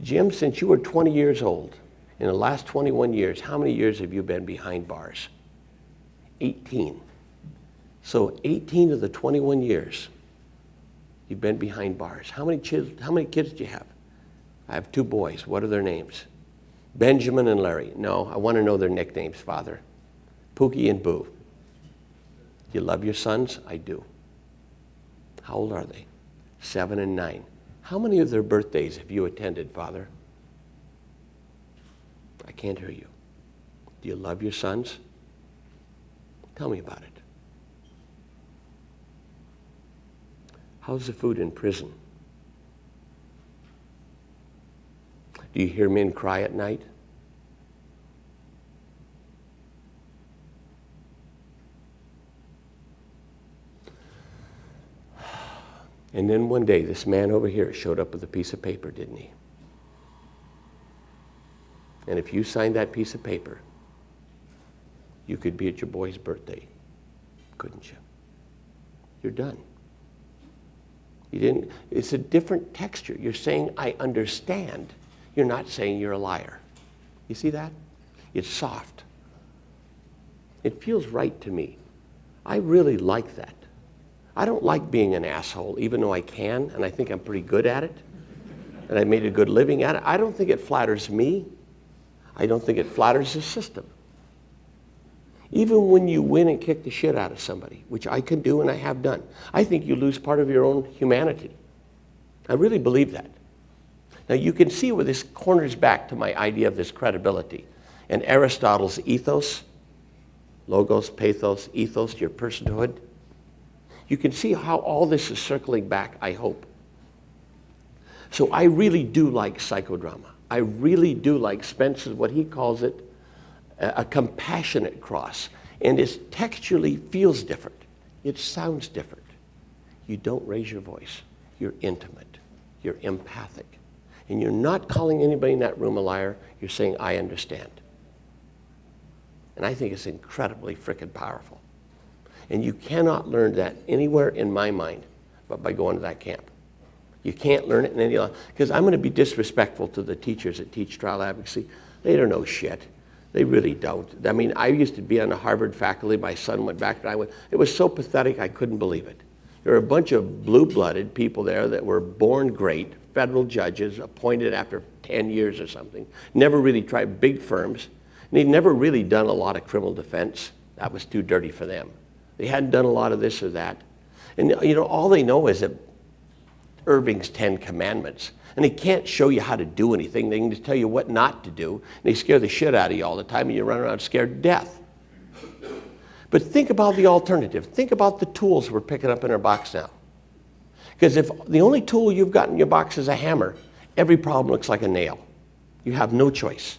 Jim, since you were 20 years old, in the last 21 years, how many years have you been behind bars? 18. So 18 of the 21 years, you've been behind bars. How many kids do you have? I have 2 boys. What are their names? Benjamin and Larry. No, I want to know their nicknames, Father. Pookie and Boo. Do you love your sons? I do. How old are they? 7 and 9. How many of their birthdays have you attended, Father? I can't hear you. Do you love your sons? Tell me about it. How's the food in prison? Do you hear men cry at night? And then one day, this man over here showed up with a piece of paper, didn't he? And if you signed that piece of paper, you could be at your boy's birthday, couldn't you? You're done. You didn't. It's a different texture. You're saying, I understand. You're not saying you're a liar. You see that? It's soft. It feels right to me. I really like that. I don't like being an asshole, even though I can, and I think I'm pretty good at it, and I made a good living at it. I don't think it flatters me. I don't think it flatters the system. Even when you win and kick the shit out of somebody, which I can do and I have done, I think you lose part of your own humanity. I really believe that. Now you can see where this corners back to my idea of this credibility. And Aristotle's ethos, logos, pathos, ethos, your personhood. You can see how all this is circling back, I hope. So I really do like psychodrama. I really do like Spence's, what he calls it, a compassionate cross. And it textually feels different. It sounds different. You don't raise your voice. You're intimate. You're empathic. And you're not calling anybody in that room a liar. You're saying, I understand. And I think it's incredibly frickin' powerful. And you cannot learn that anywhere in my mind but by going to that camp. You can't learn it in any other, because I'm going to be disrespectful to the teachers that teach trial advocacy. They don't know shit. They really don't. I mean, I used to be on the Harvard faculty. My son went back, and it was so pathetic I couldn't believe it. There were a bunch of blue-blooded people there that were born great, federal judges appointed after 10 years or something, never really tried, big firms, and they'd never really done a lot of criminal defense. That was too dirty for them. They hadn't done a lot of this or that. And you know, all they know is that Irving's 10 Commandments. And they can't show you how to do anything. They can just tell you what not to do. And they scare the shit out of you all the time, and you run around scared to death. But think about the alternative. Think about the tools we're picking up in our box now. Because if the only tool you've got in your box is a hammer, every problem looks like a nail. You have no choice.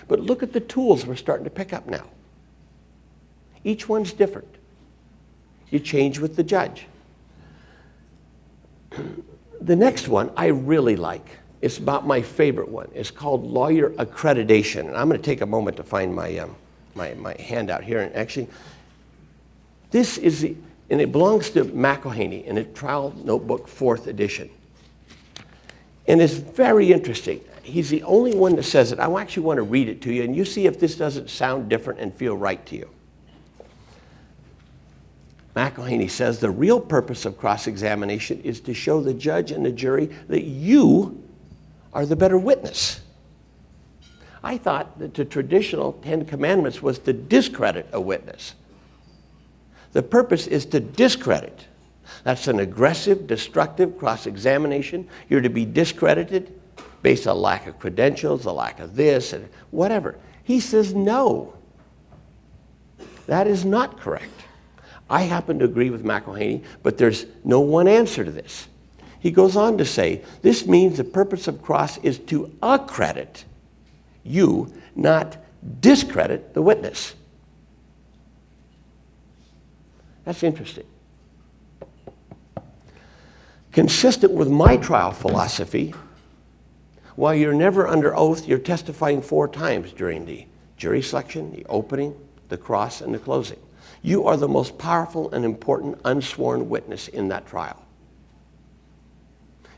But look at the tools we're starting to pick up now. Each one's different. You change with the judge. The next one I really like. It's about my favorite one. It's called lawyer accreditation. And I'm going to take a moment to find my handout here. And actually, this is And it belongs to McElhaney in a trial notebook, 4th edition. And it's very interesting. He's the only one that says it. I actually want to read it to you, and you see if this doesn't sound different and feel right to you. McElhaney says, the real purpose of cross-examination is to show the judge and the jury that you are the better witness. I thought that the traditional 10 Commandments was to discredit a witness. The purpose is to discredit. That's an aggressive, destructive cross-examination. You're to be discredited based on lack of credentials, a lack of this, and whatever. He says no. That is not correct. I happen to agree with McElhaney, but there's no one answer to this. He goes on to say, this means the purpose of cross is to accredit you, not discredit the witness. That's interesting. Consistent with my trial philosophy, while you're never under oath, you're testifying 4 times during the jury selection, the opening, the cross, and the closing. You are the most powerful and important unsworn witness in that trial.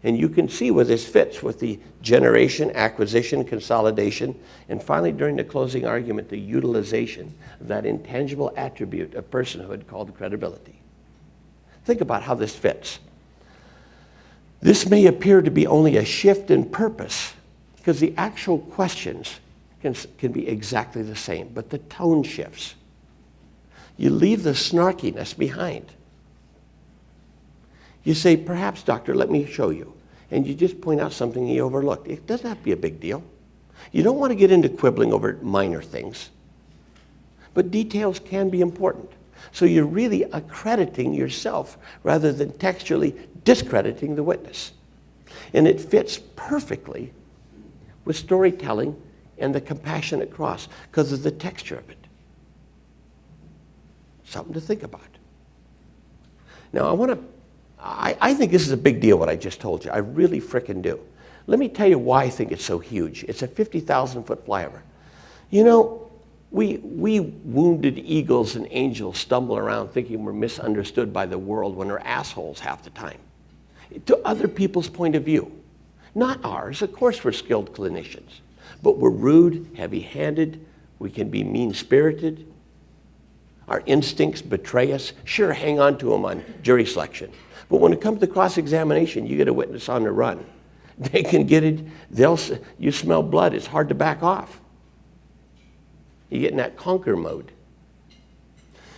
And you can see where this fits with the generation, acquisition, consolidation, and finally during the closing argument, the utilization of that intangible attribute of personhood called credibility. Think about how this fits. This may appear to be only a shift in purpose because the actual questions can be exactly the same, but the tone shifts. You leave the snarkiness behind. You say, perhaps, doctor, let me show you. And you just point out something you overlooked. It doesn't have to be a big deal. You don't want to get into quibbling over minor things. But details can be important. So you're really accrediting yourself rather than textually discrediting the witness. And it fits perfectly with storytelling and the compassionate cross because of the texture of it. Something to think about. Now, I think this is a big deal, what I just told you. I really frickin' do. Let me tell you why I think it's so huge. It's a 50,000-foot flyover. You know, we wounded eagles and angels stumble around thinking we're misunderstood by the world when we're assholes half the time. To other people's point of view. Not ours. Of course we're skilled clinicians. But we're rude, heavy-handed. We can be mean-spirited. Our instincts betray us. Sure, hang on to them on jury selection. But when it comes to cross-examination, you get a witness on the run. They can get it. You smell blood. It's hard to back off. You get in that conquer mode.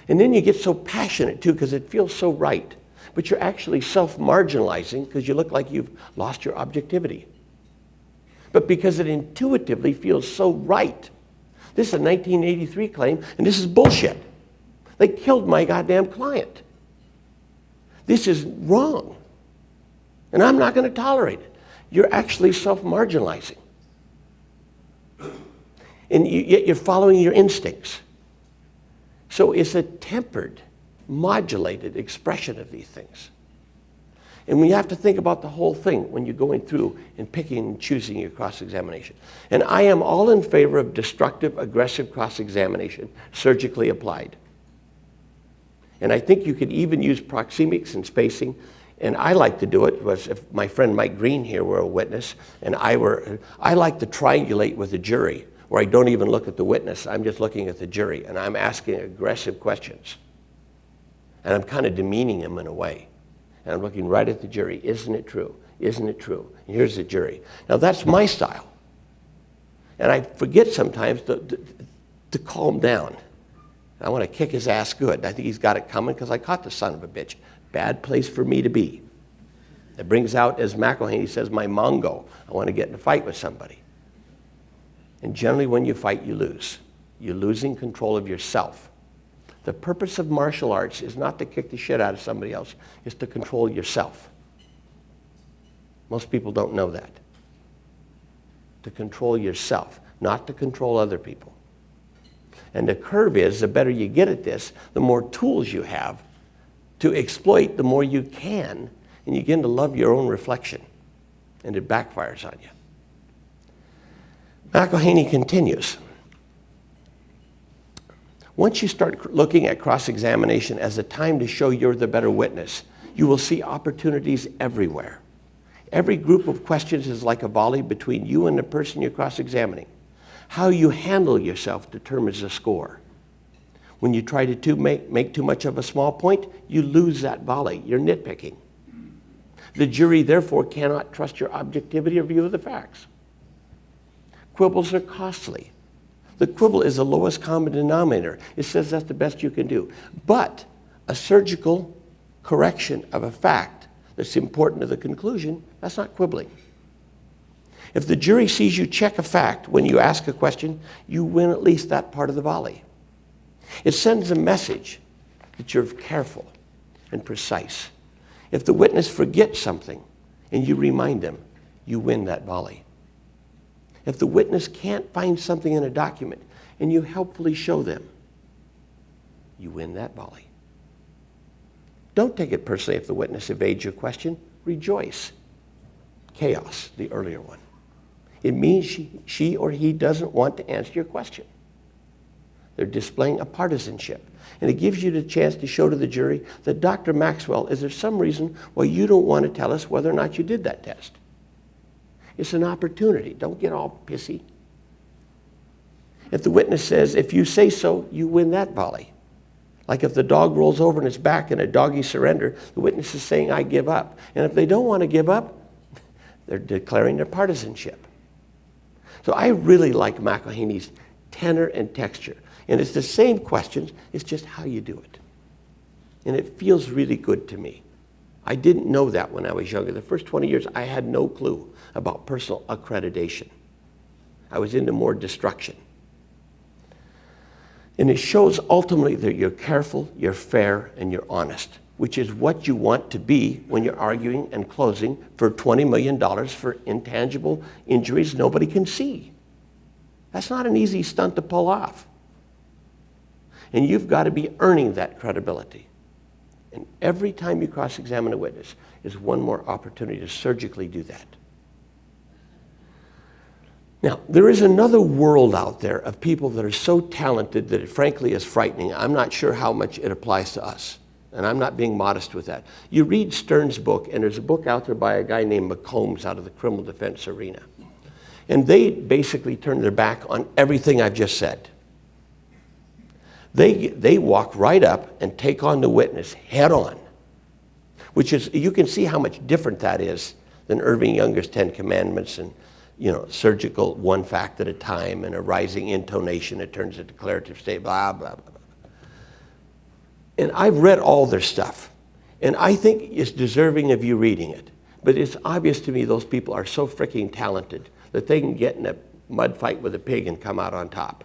And then you get so passionate, too, because it feels so right. But you're actually self-marginalizing because you look like you've lost your objectivity. But because it intuitively feels so right. This is a 1983 claim, and this is bullshit. They killed my goddamn client. This is wrong. And I'm not going to tolerate it. You're actually self-marginalizing. And yet you're following your instincts. So it's a tempered, modulated expression of these things. And we have to think about the whole thing when you're going through and picking and choosing your cross-examination. And I am all in favor of destructive, aggressive cross-examination, surgically applied. And I think you could even use proxemics and spacing. And I like to do it, was if my friend Mike Green here were a witness, and I like to triangulate with the jury, where I don't even look at the witness, I'm just looking at the jury, and I'm asking aggressive questions. And I'm kind of demeaning them in a way. And I'm looking right at the jury. Isn't it true? Isn't it true? And here's the jury. Now that's my style. And I forget sometimes to calm down. I want to kick his ass good. I think he's got it coming because I caught the son of a bitch. Bad place for me to be. It brings out, as McElhaney says, my mongo. I want to get in a fight with somebody. And generally when you fight, you lose. You're losing control of yourself. The purpose of martial arts is not to kick the shit out of somebody else. It's to control yourself. Most people don't know that. To control yourself, not to control other people. And the curve is, the better you get at this, the more tools you have to exploit, the more you can, and you begin to love your own reflection, and it backfires on you. McElhaney continues. Once you start looking at cross-examination as a time to show you're the better witness, you will see opportunities everywhere. Every group of questions is like a volley between you and the person you're cross-examining. How you handle yourself determines the score. When you try to make too much of a small point, you lose that volley. You're nitpicking. The jury, therefore, cannot trust your objectivity or view of the facts. Quibbles are costly. The quibble is the lowest common denominator. It says that's the best you can do. But a surgical correction of a fact that's important to the conclusion, that's not quibbling. If the jury sees you check a fact when you ask a question, you win at least that part of the volley. It sends a message that you're careful and precise. If the witness forgets something and you remind them, you win that volley. If the witness can't find something in a document and you helpfully show them, you win that volley. Don't take it personally if the witness evades your question. Rejoice. Chaos, the earlier one. It means she or he doesn't want to answer your question. They're displaying a partisanship. And it gives you the chance to show to the jury that, Dr. Maxwell, is there some reason why you don't want to tell us whether or not you did that test? It's an opportunity. Don't get all pissy. If the witness says, if you say so, you win that volley. Like if the dog rolls over on its back in a doggy surrender, the witness is saying, I give up. And if they don't want to give up, they're declaring their partisanship. So I really like McElhaney's tenor and texture. And it's the same questions, it's just how you do it. And it feels really good to me. I didn't know that when I was younger. The first 20 years, I had no clue about personal accreditation. I was into more destruction. And it shows ultimately that you're careful, you're fair, and you're honest, which is what you want to be when you're arguing and closing for $20 million for intangible injuries nobody can see. That's not an easy stunt to pull off. And you've got to be earning that credibility. And every time you cross-examine a witness is one more opportunity to surgically do that. Now, there is another world out there of people that are so talented that it frankly is frightening. I'm not sure how much it applies to us. And I'm not being modest with that. You read Stern's book, and there's a book out there by a guy named McCombs out of the criminal defense arena. And they basically turn their back on everything I've just said. They walk right up and take on the witness head on, which is, you can see how much different that is than Irving Younger's 10 Commandments and, surgical one fact at a time and a rising intonation that turns a declarative statement, blah, blah, blah. And I've read all their stuff, and I think it's deserving of you reading it. But it's obvious to me those people are so freaking talented that they can get in a mud fight with a pig and come out on top.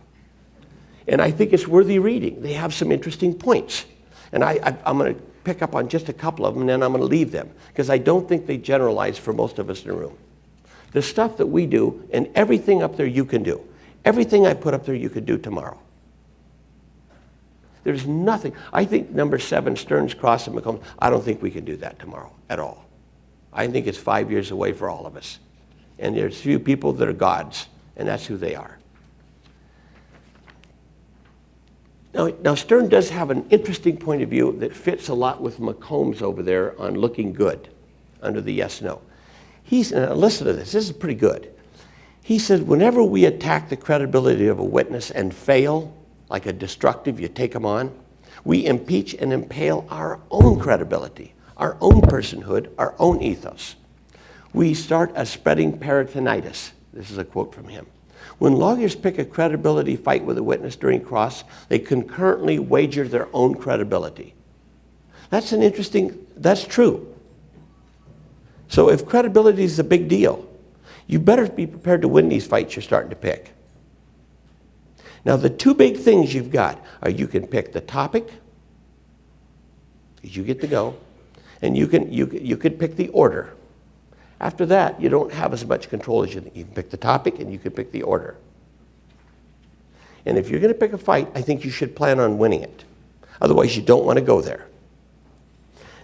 And I think it's worthy reading. They have some interesting points. And I'm going to pick up on just a couple of them, and then I'm going to leave them, because I don't think they generalize for most of us in the room. The stuff that we do, and everything up there you can do. Everything I put up there you could do tomorrow. There's nothing. I think number 7, Stearns, Cross, and McCombs, I don't think we can do that tomorrow at all. I think it's 5 years away for all of us. And there's few people that are gods, and that's who they are. Now Stern does have an interesting point of view that fits a lot with McCombs over there on looking good under the yes-no. Listen to this. This is pretty good. He said, whenever we attack the credibility of a witness and fail, like a destructive, you take them on, we impeach and impale our own credibility, our own personhood, our own ethos. We start a spreading peritonitis. This is a quote from him. When lawyers pick a credibility fight with a witness during cross, they concurrently wager their own credibility. That's true. So if credibility is a big deal, you better be prepared to win these fights you're starting to pick. Now, the two big things you've got are you can pick the topic, because you get to go, and you could pick the order. After that, you don't have as much control as you think. You can pick the topic and you can pick the order. And if you're going to pick a fight, I think you should plan on winning it. Otherwise, you don't want to go there.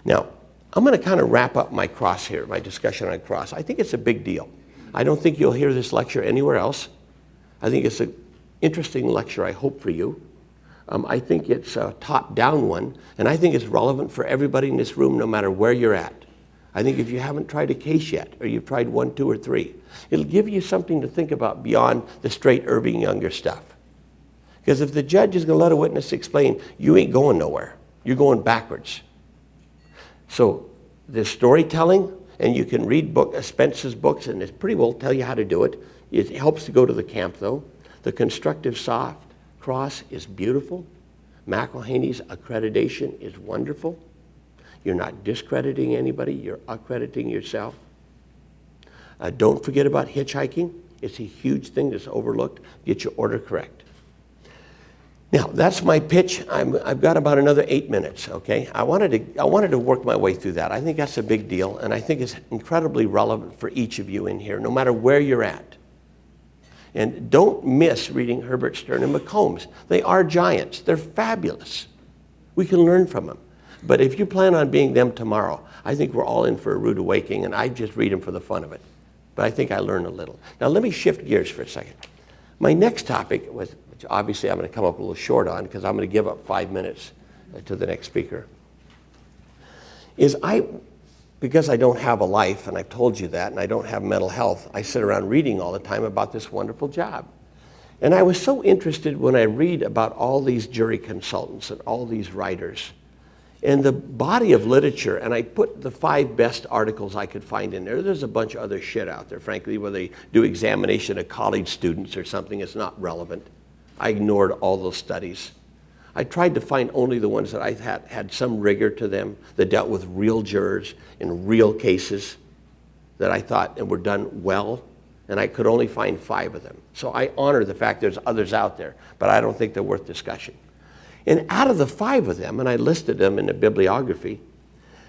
Now, I'm going to kind of wrap up my cross here, my discussion on cross. I think it's a big deal. I don't think you'll hear this lecture anywhere else. I think it's an interesting lecture, I hope, for you. I think it's a top-down one, and I think it's relevant for everybody in this room no matter where you're at. I think if you haven't tried a case yet, or you've tried 1, 2, or 3, it'll give you something to think about beyond the straight Irving Younger stuff. Because if the judge is going to let a witness explain, you ain't going nowhere. You're going backwards. So there's storytelling, and you can read Spence's books, and it pretty well tell you how to do it. It helps to go to the camp, though. The constructive soft cross is beautiful. McElhaney's accreditation is wonderful. You're not discrediting anybody. You're accrediting yourself. Don't forget about hitchhiking. It's a huge thing that's overlooked. Get your order correct. Now, that's my pitch. I've got about another 8 minutes, okay? I wanted to work my way through that. I think that's a big deal, and I think it's incredibly relevant for each of you in here, no matter where you're at. And don't miss reading Herbert Stern and McCombs. They are giants. They're fabulous. We can learn from them. But if you plan on being them tomorrow, I think we're all in for a rude awakening, and I just read them for the fun of it. But I think I learned a little. Now, let me shift gears for a second. My next topic was, which obviously I'm going to come up a little short on because I'm going to give up 5 minutes to the next speaker, is because I don't have a life, and I've told you that, and I don't have mental health, I sit around reading all the time about this wonderful job. And I was so interested when I read about all these jury consultants and all these writers and the body of literature, and I put the 5 best articles I could find in there. There's a bunch of other shit out there, frankly, where they do examination of college students or something that's not relevant. I ignored all those studies. I tried to find only the ones that I had some rigor to them, that dealt with real jurors in real cases that I thought and were done well, and I could only find 5 of them. So I honor the fact there's others out there, but I don't think they're worth discussion. And out of the 5 of them, and I listed them in the bibliography,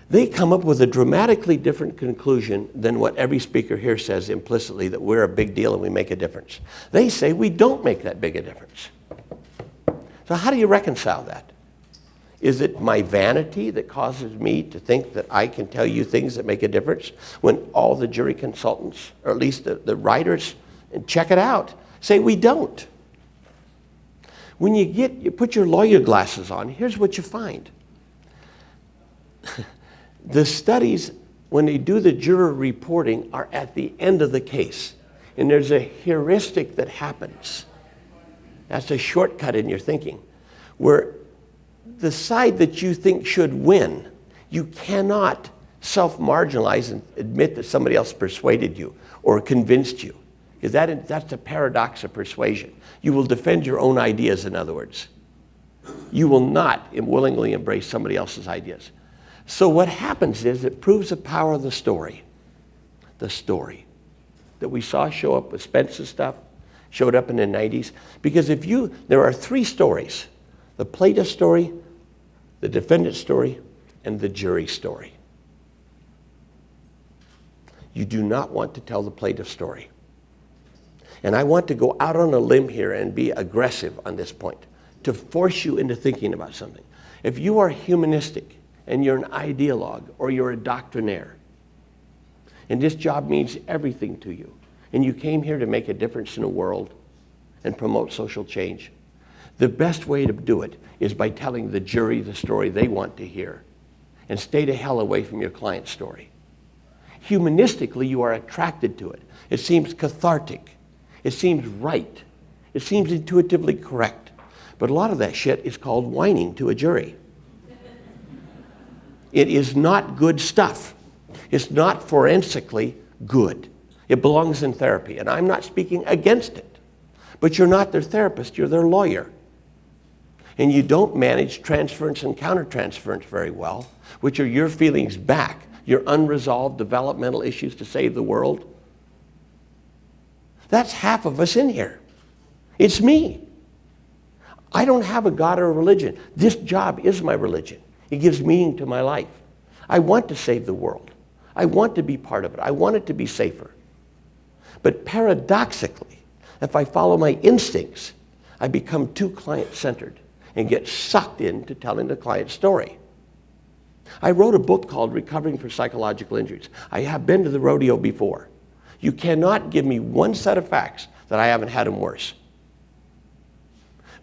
they come up with a dramatically different conclusion than what every speaker here says implicitly, that we're a big deal and we make a difference. They say we don't make that big a difference. So how do you reconcile that? Is it my vanity that causes me to think that I can tell you things that make a difference when all the jury consultants, or at least the writers, and check it out, say we don't? When you put your lawyer glasses on, here's what you find. The studies, when they do the juror reporting, are at the end of the case. And there's a heuristic that happens. That's a shortcut in your thinking, where the side that you think should win, you cannot self-marginalize and admit that somebody else persuaded you or convinced you. Because that's the paradox of persuasion. You will defend your own ideas, in other words. You will not willingly embrace somebody else's ideas. So what happens is it proves the power of the story. The story that we saw show up with Spence's stuff, showed up in the 90s. Because there are 3 stories: the plaintiff story, the defendant story, and the jury story. You do not want to tell the plaintiff story. And I want to go out on a limb here and be aggressive on this point, to force you into thinking about something. If you are humanistic and you're an ideologue or you're a doctrinaire, and this job means everything to you, and you came here to make a difference in the world and promote social change, the best way to do it is by telling the jury the story they want to hear, and stay the hell away from your client's story. Humanistically, you are attracted to it. It seems cathartic. It seems right. It seems intuitively correct. But a lot of that shit is called whining to a jury. It is not good stuff. It's not forensically good. It belongs in therapy. And I'm not speaking against it. But you're not their therapist, you're their lawyer. And you don't manage transference and countertransference very well, which are your feelings back, your unresolved developmental issues to save the world. That's half of us in here. It's me. I don't have a God or a religion. This job is my religion. It gives meaning to my life. I want to save the world. I want to be part of it. I want it to be safer. But paradoxically, if I follow my instincts, I become too client-centered and get sucked into telling the client's story. I wrote a book called Recovering from Psychological Injuries. I have been to the rodeo before. You cannot give me one set of facts that I haven't had them worse.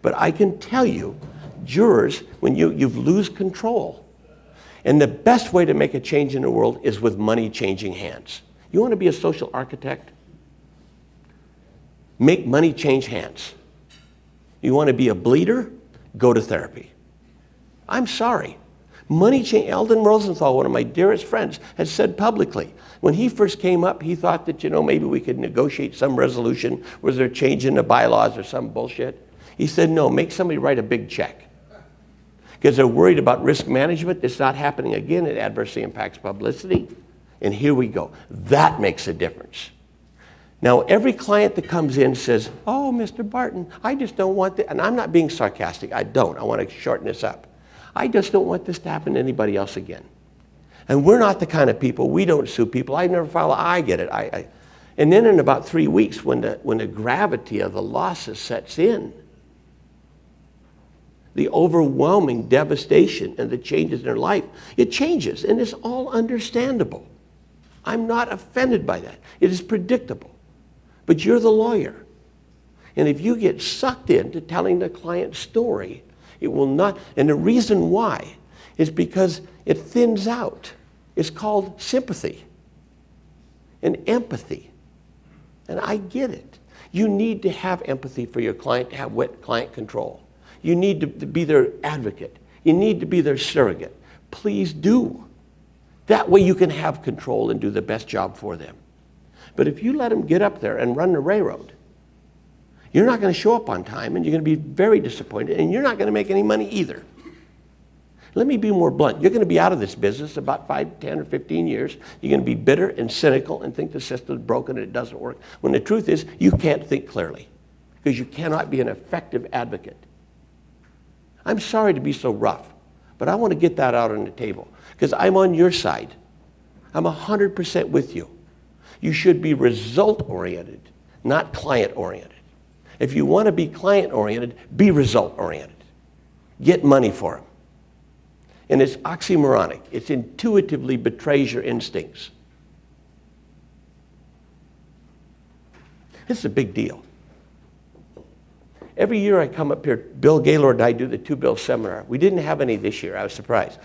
But I can tell you Jurors, when you lose control. And the best way to make a change in the world is with money changing hands. You want to be a social architect? Make money change hands. You want to be a bleeder? Go to therapy. I'm sorry. Money change. Eldon Rosenthal, one of my dearest friends, has said publicly, when he first came up, he thought that, maybe we could negotiate some resolution where they're changing the bylaws or some bullshit. He said, no, make somebody write a big check. Because they're worried about risk management. It's not happening again. It adversely impacts publicity. And here we go. That makes a difference. Now, every client that comes in says, oh, Mr. Barton, I just don't want this. And I'm not being sarcastic. I don't. I want to shorten this up. I just don't want this to happen to anybody else again. And we're not the kind of people, we don't sue people. I never file I get it. And then in about 3 weeks, when the gravity of the losses sets in, the overwhelming devastation and the changes in their life, it changes, and it's all understandable. I'm not offended by that. It is predictable. But you're the lawyer. And if you get sucked into telling the client's story, it will not, and the reason why is because it thins out. It's called sympathy and empathy. And I get it. You need to have empathy for your client, to have client control. You need to be their advocate. You need to be their surrogate. Please do. That way you can have control and do the best job for them. But if you let them get up there and run the railroad, you're not going to show up on time, and you're going to be very disappointed, and you're not going to make any money either. Let me be more blunt. You're going to be out of this business about 5, 10, or 15 years. You're going to be bitter and cynical and think the system's broken and it doesn't work, when the truth is you can't think clearly because you cannot be an effective advocate. I'm sorry to be so rough, but I want to get that out on the table because I'm on your side. I'm 100% with you. You should be result-oriented, not client-oriented. If you want to be client-oriented, be result-oriented. Get money for them. And it's oxymoronic. It intuitively betrays your instincts. This is a big deal. Every year I come up here, Bill Gaylord and I do the two-bill seminar. We didn't have any this year. I was surprised.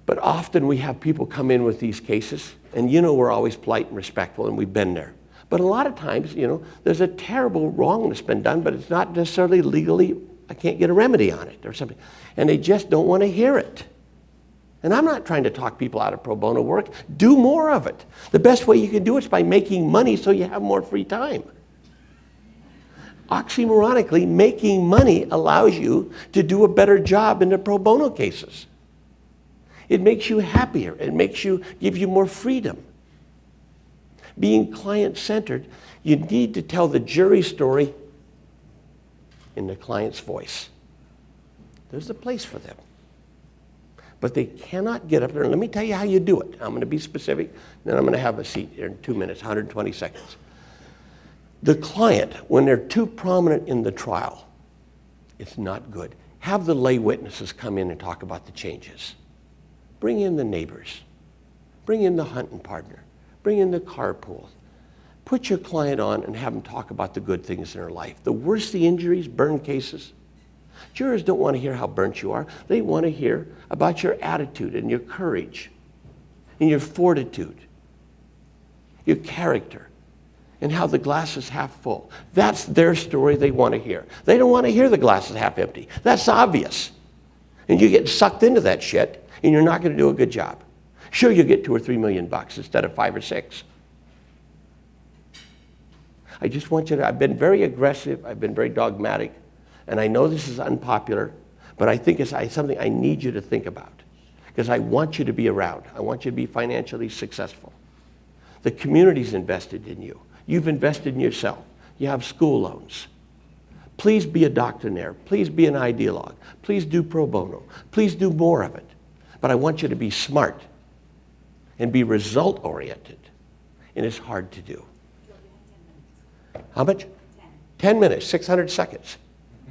But often we have people come in with these cases, and we're always polite and respectful, and we've been there. But a lot of times, there's a terrible wrong that's been done, but it's not necessarily legally, I can't get a remedy on it or something. And they just don't want to hear it. And I'm not trying to talk people out of pro bono work. Do more of it. The best way you can do it is by making money so you have more free time. Oxymoronically, making money allows you to do a better job in the pro bono cases. It makes you happier. It gives you more freedom. Being client-centered, you need to tell the jury story in the client's voice. There's a place for them. But they cannot get up there. And let me tell you how you do it. I'm going to be specific, then I'm going to have a seat here in 2 minutes, 120 seconds. The client, when they're too prominent in the trial, it's not good. Have the lay witnesses come in and talk about the changes. Bring in the neighbors. Bring in the hunting partner. Bring in the carpool. Put your client on and have them talk about the good things in their life. The worse the injuries, burn cases. Jurors don't want to hear how burnt you are. They want to hear about your attitude and your courage and your fortitude, your character, and how the glass is half full. That's their story they want to hear. They don't want to hear the glass is half empty. That's obvious. And you get sucked into that shit, and you're not going to do a good job. Sure, you'll get $2 or $3 million instead of 5 or 6. I just want you to, I've been very aggressive, I've been very dogmatic, and I know this is unpopular, but I think it's something I need you to think about, because I want you to be around. I want you to be financially successful. The community's invested in you. You've invested in yourself. You have school loans. Please be a doctrinaire. Please be an ideologue. Please do pro bono. Please do more of it. But I want you to be smart and be result-oriented, and it's hard to do. How much? 10 minutes, 600 seconds.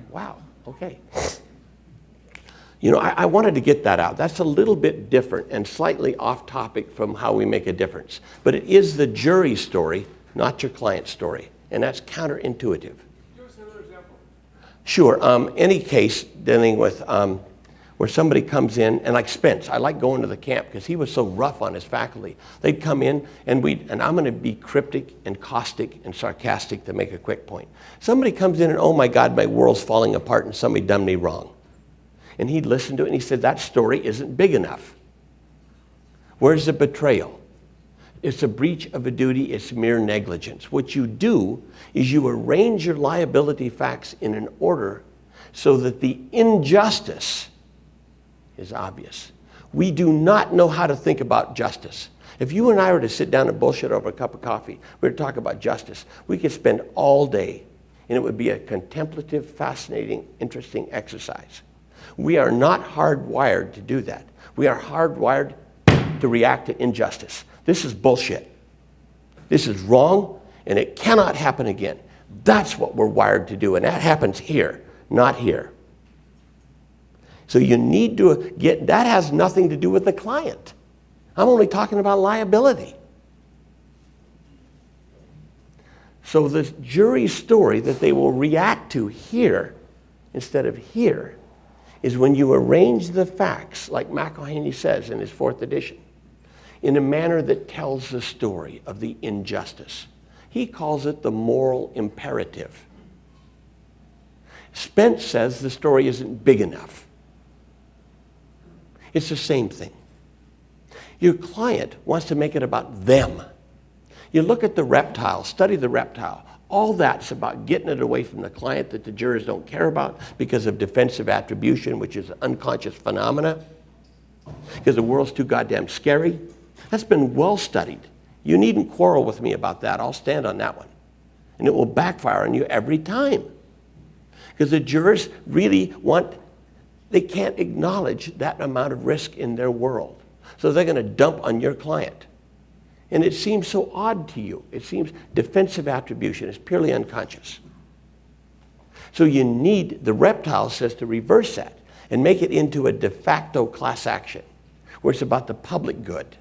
Wow, okay. I wanted to get that out. That's a little bit different and slightly off topic from how we make a difference. But it is the jury story, not your client's story. And that's counterintuitive. Give us another example. Sure. Any case dealing with where somebody comes in, and like Spence, I like going to the camp because he was so rough on his faculty. They'd come in, and I'm going to be cryptic and caustic and sarcastic to make a quick point. Somebody comes in and, oh my God, my world's falling apart and somebody done me wrong. And he'd listen to it and he said, that story isn't big enough. Where's the betrayal? It's a breach of a duty, it's mere negligence. What you do is you arrange your liability facts in an order so that the injustice is obvious. We do not know how to think about justice. If you and I were to sit down and bullshit over a cup of coffee, we were to talk about justice, we could spend all day, and it would be a contemplative, fascinating, interesting exercise. We are not hardwired to do that. We are hardwired to react to injustice. This is bullshit. This is wrong, and it cannot happen again. That's what we're wired to do, and that happens here, not here. So you need to get, that has nothing to do with the client. I'm only talking about liability. So the jury's story that they will react to here instead of here is when you arrange the facts, like McElhaney says in his 4th edition, in a manner that tells the story of the injustice. He calls it the moral imperative. Spence says the story isn't big enough. It's the same thing. Your client wants to make it about them. You look at the reptile, study the reptile. All that's about getting it away from the client that the jurors don't care about because of defensive attribution, which is an unconscious phenomena, because the world's too goddamn scary. That's been well studied. You needn't quarrel with me about that. I'll stand on that one. And it will backfire on you every time. Because the jurors really they can't acknowledge that amount of risk in their world. So they're going to dump on your client. And it seems so odd to you. It seems defensive attribution is purely unconscious. So you need, the reptile says, to reverse that and make it into a de facto class action where it's about the public good.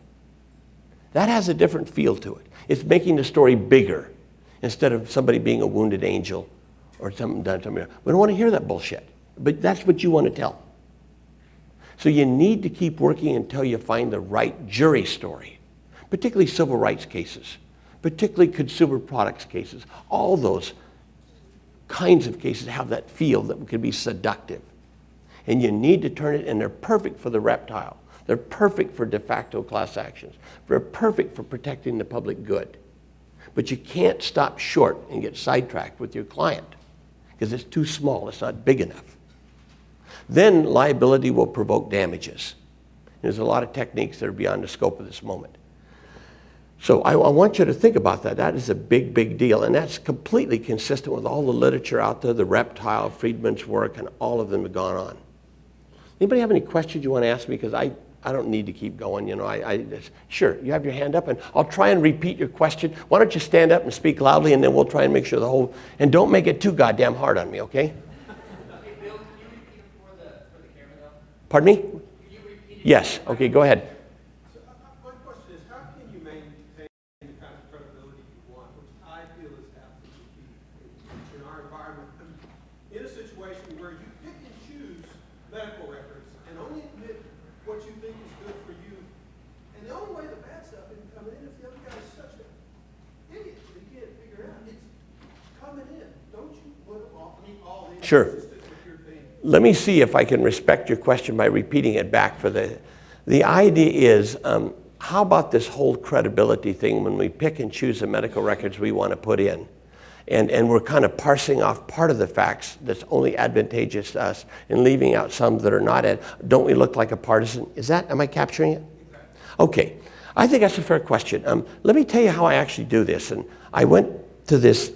That has a different feel to it. It's making the story bigger instead of somebody being a wounded angel or something done to me. We don't want to hear that bullshit, but that's what you want to tell. So you need to keep working until you find the right jury story, particularly civil rights cases, particularly consumer products cases. All those kinds of cases have that feel that could be seductive. And you need to turn it, and they're perfect for the reptile. They're perfect for de facto class actions. They're perfect for protecting the public good. But you can't stop short and get sidetracked with your client because it's too small, it's not big enough. Then liability will provoke damages. There's a lot of techniques that are beyond the scope of this moment. So I want you to think about that. That is a big, big deal. And that's completely consistent with all the literature out there, the reptile, Friedman's work, and all of them have gone on. Anybody have any questions you want to ask me? Because I don't need to keep going. You know, sure, you have your hand up, and I'll try and repeat your question. Why don't you stand up and speak loudly, and then we'll try and make sure the whole, and don't make it too goddamn hard on me, okay? Hey, Bill, can you repeat it for the camera, though? Pardon me? Can you repeat it? Yes, okay, go ahead. So my question is, how can you maintain the kind of credibility you want, which I feel is absolutely key in our environment, in a situation where you pick and choose medical records and only admit what you think is good for you, and the only way the bad stuff isn't coming in if the other guy is such an idiot that he can't figure it out. It's coming in. Don't you want to offer me all the Sure. inconsistent with your thing? Let me see if I can respect your question by repeating it back for the idea is, how about this whole credibility thing when we pick and choose the medical records we want to put in? And we're kind of parsing off part of the facts that's only advantageous to us and leaving out some that are not. Don't we look like a partisan? Am I capturing it? Okay. I think that's a fair question. Let me tell you how I actually do this. And I went to this,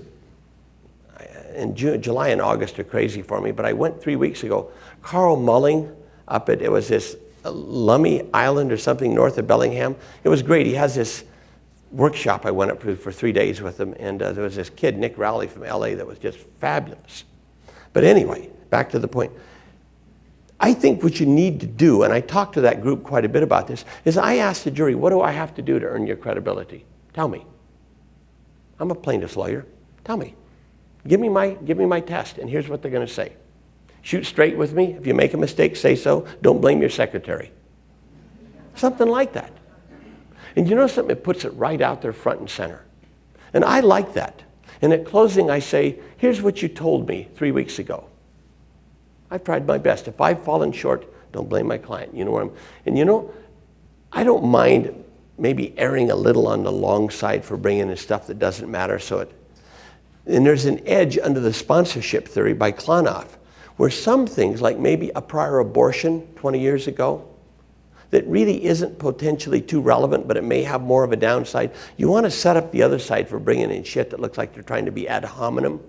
in July and August are crazy for me, but I went 3 weeks ago. Carl Mulling it was this Lummi Island or something north of Bellingham. It was great. He has this workshop I went up to for 3 days with him, and there was this kid, Nick Rowley from LA, that was just fabulous. But anyway, back to the point. I think what you need to do, and I talked to that group quite a bit about this, is I asked the jury, what do I have to do to earn your credibility? Tell me. I'm a plaintiff's lawyer. Tell me. Give me my test, and here's what they're going to say. Shoot straight with me. If you make a mistake, say so. Don't blame your secretary. Something like that. And you know something? It puts it right out there front and center. And I like that. And at closing, I say, here's what you told me 3 weeks ago. I've tried my best. If I've fallen short, don't blame my client. You know where and you know, I don't mind maybe erring a little on the long side for bringing in stuff that doesn't matter. And there's an edge under the sponsorship theory by Klonoff, where some things, like maybe a prior abortion 20 years ago, that really isn't potentially too relevant, but it may have more of a downside. You want to set up the other side for bringing in shit that looks like they're trying to be ad hominem.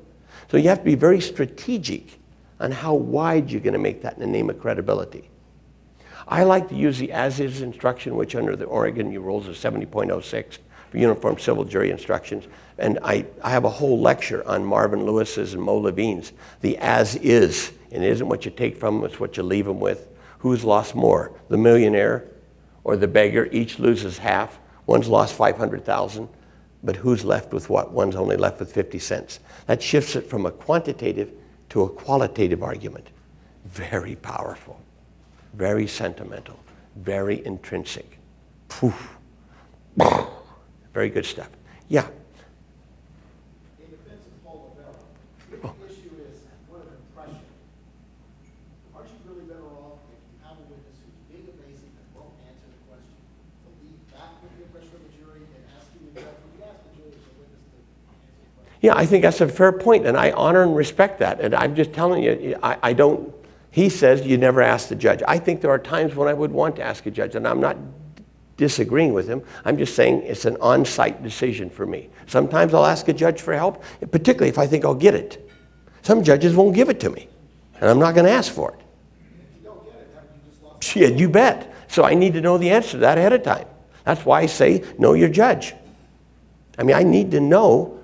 So you have to be very strategic on how wide you're going to make that in the name of credibility. I like to use the as-is instruction, which under the Oregon rules is 70.06 for uniform civil jury instructions. And I have a whole lecture on Marvin Lewis's and Mo Levine's, the as-is. And it isn't what you take from them, it's what you leave them with. Who's lost more, the millionaire or the beggar? Each loses half. One's lost 500,000, but who's left with what? One's only left with 50 cents. That shifts it from a quantitative to a qualitative argument. Very powerful, very sentimental, very intrinsic. Poof. Very good stuff. Yeah. In defense of Paul Lavelle, the issue is one of impression. Aren't you really better off if you have a witness who's being evasive and won't answer the question, to leave back with the impression of the jury and asking the judge, would you ask the jury as a witness to answer the question? Yeah, I think that's a fair point, and I honor and respect that. And I'm just telling you, I don't, he says you never ask the judge. I think there are times when I would want to ask a judge, and I'm not disagreeing with him. I'm just saying it's an on-site decision for me. Sometimes I'll ask a judge for help, particularly if I think I'll get it. Some judges won't give it to me, and I'm not going to ask for it. If you don't get it, haven't you just lost? Yeah, you bet. So I need to know the answer to that ahead of time. That's why I say know your judge. I mean, I need to know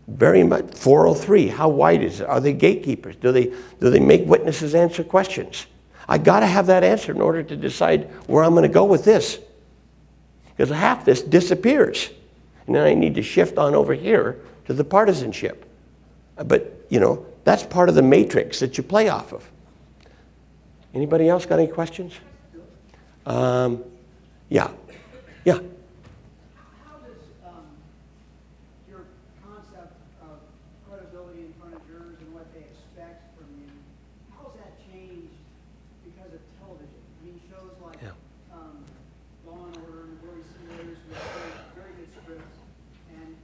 very much. 403, how wide is it? Are they gatekeepers? Do they make witnesses answer questions? I got to have that answer in order to decide where I'm going to go with this. Because half this disappears. And then I need to shift on over here to the partisanship. But, you know, that's part of the matrix that you play off of. Anybody else got any questions? Yeah. Yeah. How does your concept of credibility in front of jurors and what they expect from you, how has that changed because of television? I mean, shows like Law and Order and Worry Simulators with very good scripts, and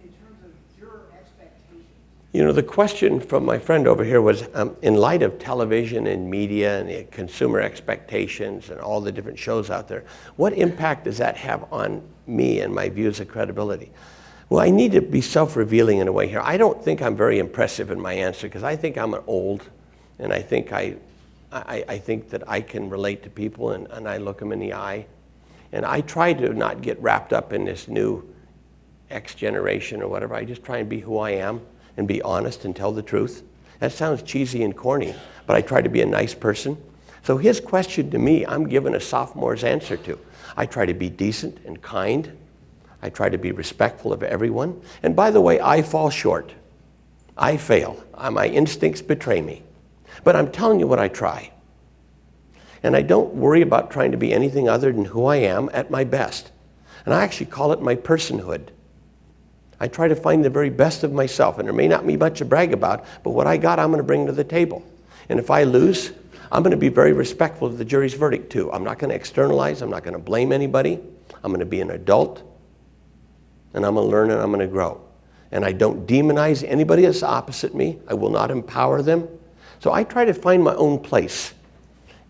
in terms of juror expectations. You know, the question from my friend over here was, in light of television and media and the consumer expectations and all the different shows out there, what impact does that have on me and my views of credibility? Well, I need to be self-revealing in a way here. I don't think I'm very impressive in my answer because I think I'm old, and I think I think that I can relate to people, and I look them in the eye. And I try to not get wrapped up in this new X generation or whatever. I just try and be who I am and be honest and tell the truth. That sounds cheesy and corny, but I try to be a nice person. So his question to me, I'm giving a sophomore's answer to. I try to be decent and kind. I try to be respectful of everyone. And by the way, I fall short. I fail. My instincts betray me. But I'm telling you what I try. And I don't worry about trying to be anything other than who I am at my best. And I actually call it my personhood. I try to find the very best of myself, and there may not be much to brag about, but what I got, I'm going to bring to the table. And if I lose, I'm going to be very respectful of the jury's verdict too. I'm not going to externalize. I'm not going to blame anybody. I'm going to be an adult, and I'm going to learn and I'm going to grow. And I don't demonize anybody that's opposite me. I will not empower them. So I try to find my own place.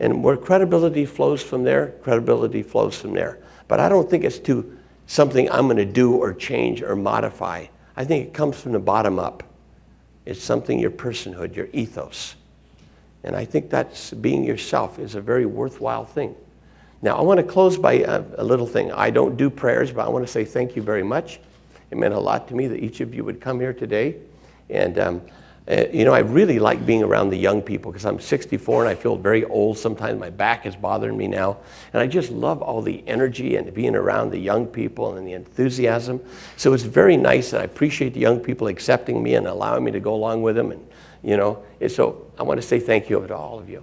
And where credibility flows from there, credibility flows from there. But I don't think it's to something I'm going to do or change or modify. I think it comes from the bottom up. It's something, your personhood, your ethos. And I think that's being yourself is a very worthwhile thing. Now, I want to close by a little thing. I don't do prayers, but I want to say thank you very much. It meant a lot to me that each of you would come here today. And I really like being around the young people because I'm 64 and I feel very old sometimes. My back is bothering me now. And I just love all the energy and being around the young people and the enthusiasm. So it's very nice, and I appreciate the young people accepting me and allowing me to go along with them. And, so I want to say thank you to all of you.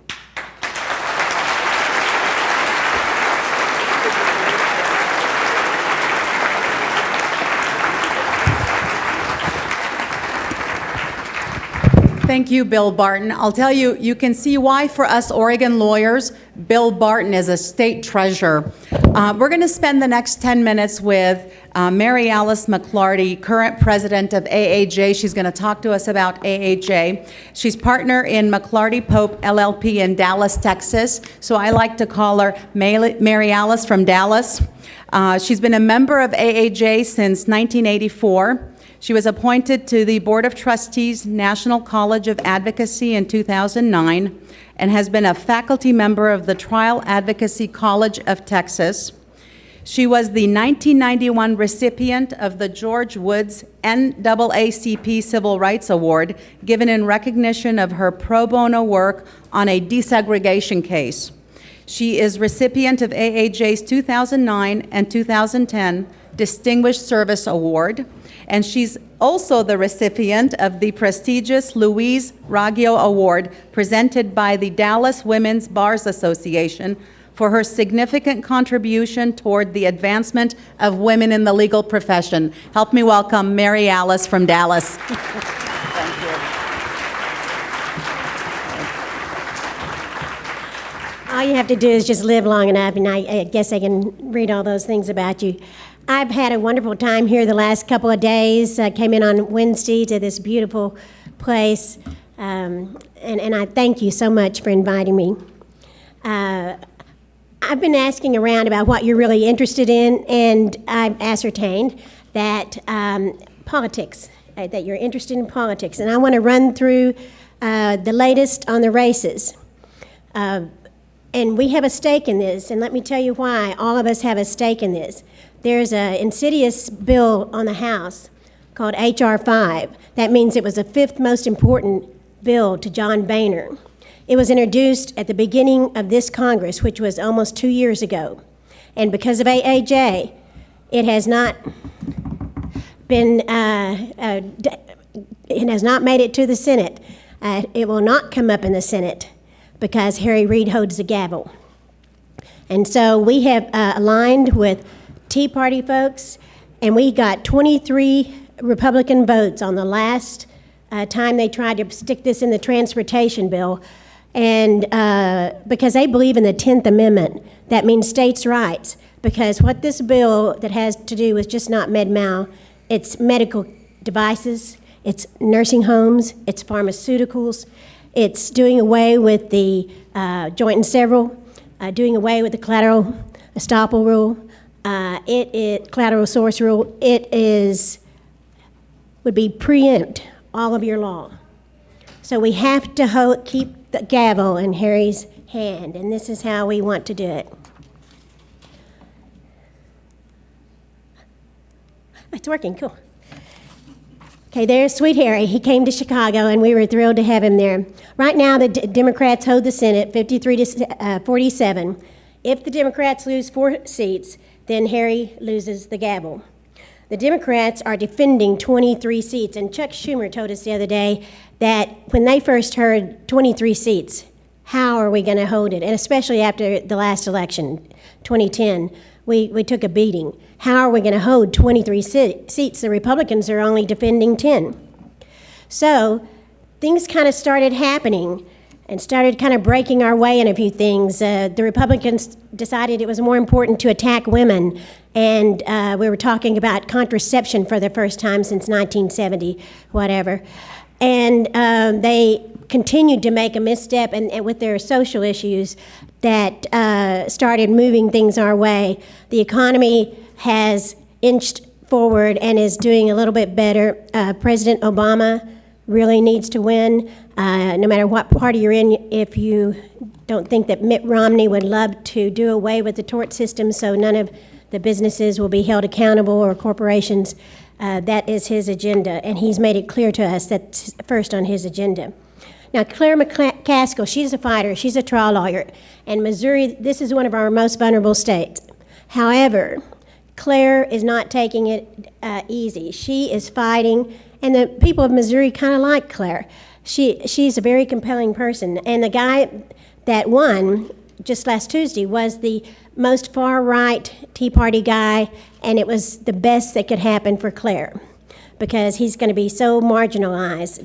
Thank you, Bill Barton. I'll tell you, you can see why for us Oregon lawyers, Bill Barton is a state treasure. We're going to spend the next 10 minutes with Mary Alice McClarty, current president of AAJ. She's going to talk to us about AAJ. She's partner in McClarty Pope LLP in Dallas, Texas. So I like to call her Mary Alice from Dallas. She's been a member of AAJ since 1984. She was appointed to the Board of Trustees, National College of Advocacy in 2009, and has been a faculty member of the Trial Advocacy College of Texas. She was the 1991 recipient of the George Woods NAACP Civil Rights Award, given in recognition of her pro bono work on a desegregation case. She is recipient of AAJ's 2009 and 2010 Distinguished Service Award, and she's also the recipient of the prestigious Louise Raggio Award presented by the Dallas Women's Bars Association for her significant contribution toward the advancement of women in the legal profession. Help me welcome Mary Alice from Dallas. Thank you. All you have to do is just live long enough, and I guess I can read all those things about you. I've had a wonderful time here the last couple of days. I came in on Wednesday to this beautiful place, and I thank you so much for inviting me. I've been asking around about what you're really interested in, and I've ascertained that politics, that you're interested in politics. And I want to run through the latest on the races. And we have a stake in this, and let me tell you why all of us have a stake in this. There's an insidious bill on the House called H.R. 5. That means it was the fifth most important bill to John Boehner. It was introduced at the beginning of this Congress, which was almost 2 years ago. And because of AAJ, it has not been, it has not made it to the Senate. It will not come up in the Senate because Harry Reid holds the gavel. And so we have aligned with Tea Party folks, and we got 23 Republican votes on the last time they tried to stick this in the transportation bill. And because they believe in the 10th Amendment, that means states' rights. Because what this bill that has to do with just not med-mal, it's medical devices, it's nursing homes, it's pharmaceuticals, it's doing away with the joint and several, doing away with the collateral estoppel rule, collateral source rule. Would be preempt all of your law. So we have to keep the gavel in Harry's hand, and this is how we want to do it. It's working, cool. Okay, there's Sweet Harry. He came to Chicago, and we were thrilled to have him there. Right now, the Democrats hold the Senate 53 to 47. If the Democrats lose 4 seats, then Harry loses the gavel. The Democrats are defending 23 seats, and Chuck Schumer told us the other day that when they first heard 23 seats, how are we going to hold it? And especially after the last election, 2010, we took a beating. How are we going to hold 23 seats? The Republicans are only defending 10. So things kind of started happening and started kind of breaking our way in a few things. The Republicans decided it was more important to attack women, and we were talking about contraception for the first time since 1970, whatever. And they continued to make a misstep and with their social issues that started moving things our way. The economy has inched forward and is doing a little bit better. President Obama really needs to win, no matter what party you're in. If you don't think that Mitt Romney would love to do away with the tort system so none of the businesses will be held accountable or corporations, That is his agenda, and he's made it clear to us that's first on his agenda. Now, Claire McCaskill, she's a fighter, she's a trial lawyer, and Missouri, this is one of our most vulnerable states. However, Claire is not taking it easy. She is fighting, and the people of Missouri kind of like Claire. She's a very compelling person, and the guy that won just last Tuesday was the most far-right Tea Party guy, and it was the best that could happen for Claire, because he's going to be so marginalized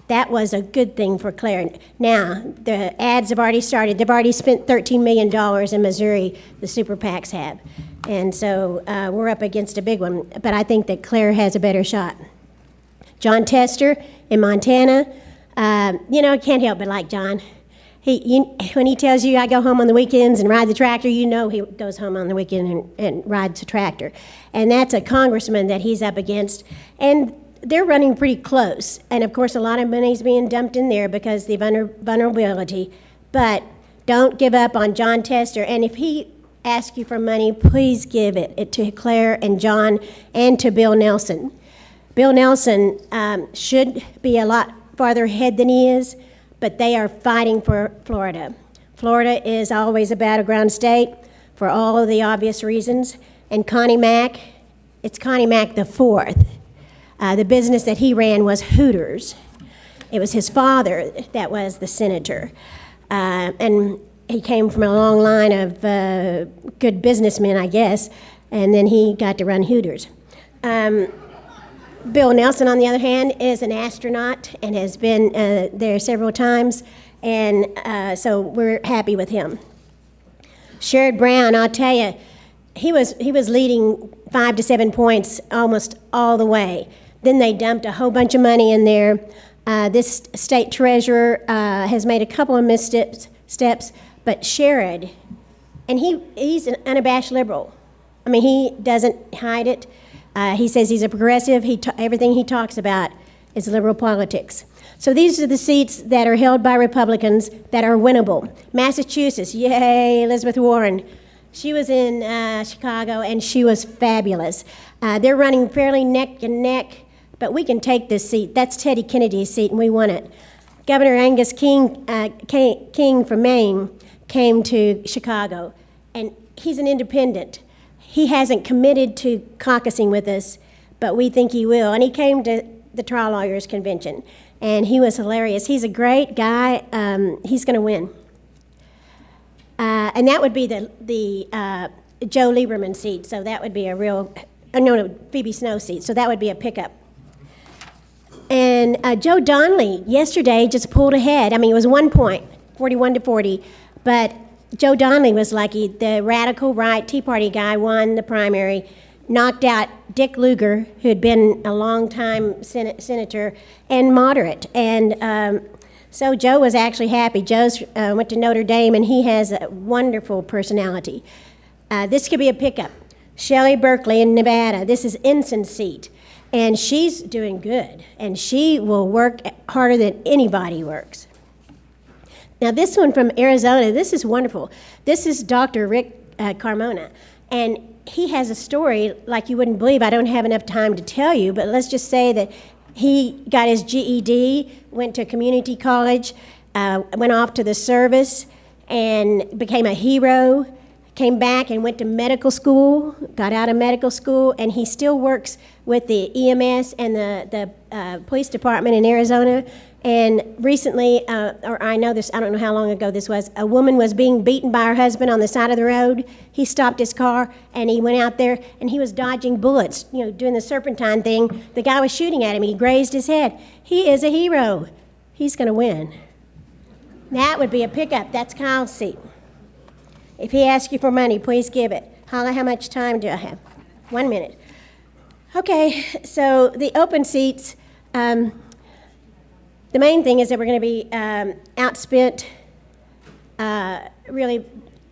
that was a good thing for Claire. Now, the ads have already started. They've already spent $13 million in Missouri, the super PACs have. And so we're up against a big one, but I think that Claire has a better shot. John Tester in Montana, I can't help but like John. When he tells you I go home on the weekends and ride the tractor, you know he goes home on the weekend and rides a tractor. And that's a congressman that he's up against. And they're running pretty close. And of course, a lot of money's being dumped in there because of the vulnerability. But don't give up on John Tester. And if he asks you for money, please give it to Claire and John and to Bill Nelson. Bill Nelson should be a lot farther ahead than he is, but they are fighting for Florida. Florida is always a battleground state for all of the obvious reasons. And Connie Mack, it's Connie Mack the fourth. The business that he ran was Hooters. It was his father that was the senator. And he came from a long line of good businessmen, I guess, and then he got to run Hooters. Bill Nelson, on the other hand, is an astronaut and has been there several times, and so we're happy with him. Sherrod Brown, I'll tell you, he was leading 5 to 7 points almost all the way. Then they dumped a whole bunch of money in there. This state treasurer has made a couple of missteps, but Sherrod, and he's an unabashed liberal. I mean, he doesn't hide it. He says he's a progressive. Everything he talks about is liberal politics. So these are the seats that are held by Republicans that are winnable. Massachusetts, yay, Elizabeth Warren. She was in Chicago, and she was fabulous. They're running fairly neck and neck, but we can take this seat. That's Teddy Kennedy's seat, and we won it. Governor Angus King from Maine came to Chicago, and he's an independent. He hasn't committed to caucusing with us, but we think he will. And he came to the Trial Lawyers Convention, and he was hilarious. He's a great guy. He's going to win. And that would be the Joe Lieberman seat, so that would be a real, Phoebe Snow seat, so that would be a pickup. And Joe Donnelly yesterday just pulled ahead. I mean, it was 1 point, 41 to 40, but Joe Donnelly was lucky. The radical right Tea Party guy won the primary, knocked out Dick Lugar, who had been a long-time senator and moderate. And so Joe was actually happy. Joe went to Notre Dame, and he has a wonderful personality. This could be a pickup. Shelley Berkeley in Nevada. This is Ensign's seat. And she's doing good, and she will work harder than anybody works. Now, this one from Arizona, this is wonderful. This is Dr. Rick Carmona, and he has a story like you wouldn't believe. I don't have enough time to tell you, but let's just say that he got his GED, went to community college, went off to the service, and became a hero, came back and went to medical school, got out of medical school, and he still works with the EMS and the police department in Arizona. And recently, or I don't know how long ago this was, a woman was being beaten by her husband on the side of the road. He stopped his car, and he went out there, and he was dodging bullets, doing the serpentine thing. The guy was shooting at him. He grazed his head. He is a hero. He's going to win. That would be a pickup. That's Kyle's seat. If he asks you for money, please give it. Holla, how much time do I have? 1 minute. Okay, so the open seats, the main thing is that we're going to be outspent really,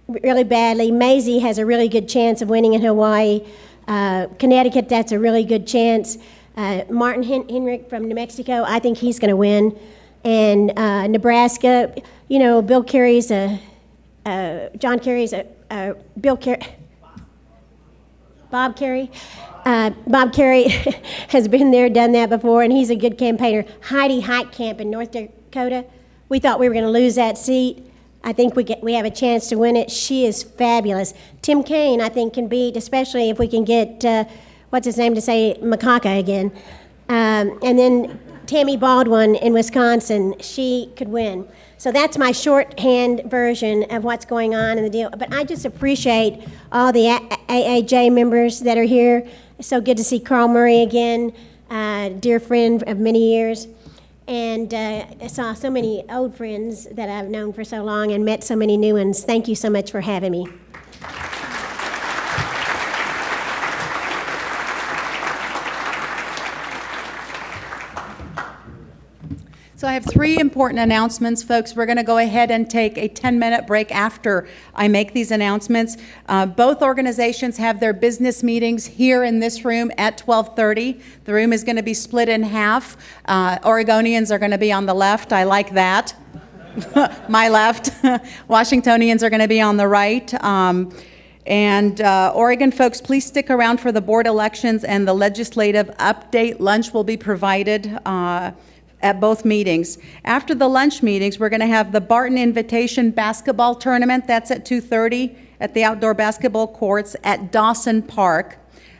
really badly. Maisie has a really good chance of winning in Hawaii. Connecticut, that's a really good chance. Martin Henrich from New Mexico, I think he's going to win. And Nebraska, Bill Kerry's John Kerry's Bob Kerry. Bob Carey has been there, done that before, and he's a good campaigner. Heidi Hike Camp in North Dakota, we thought we were going to lose that seat. I think we have a chance to win it. She is fabulous. Tim Kaine, I think, can beat, especially if we can get, what's his name to say, Makaka again. And then Tammy Baldwin in Wisconsin, she could win. So that's my shorthand version of what's going on in the deal. But I just appreciate all the AAJ members that are here. It's so good to see Carl Murray again, dear friend of many years. And I saw so many old friends that I've known for so long and met so many new ones. Thank you so much for having me. So I have 3 important announcements, folks. We're going to go ahead and take a 10-minute break after I make these announcements. Both organizations have their business meetings here in this room at 12:30. The room is going to be split in half. Oregonians are going to be on the left. I like that. My left. Washingtonians are going to be on the right. Oregon folks, please stick around for the board elections and the legislative update. Lunch will be provided at both meetings. After the lunch meetings, we're going to have the Barton Invitation Basketball Tournament. That's at 2:30 at the outdoor basketball courts at Dawson Park.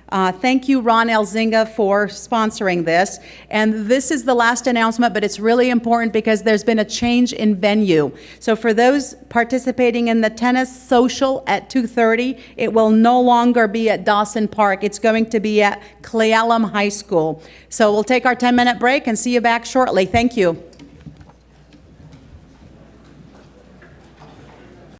Thank you, Ron Elzinga, for sponsoring this. And this is the last announcement, but it's really important because there's been a change in venue. So for those participating in the tennis social at 2:30, it will no longer be at Dawson Park. It's going to be at Cle Elum High School. So we'll take our 10-minute break and see you back shortly. Thank you.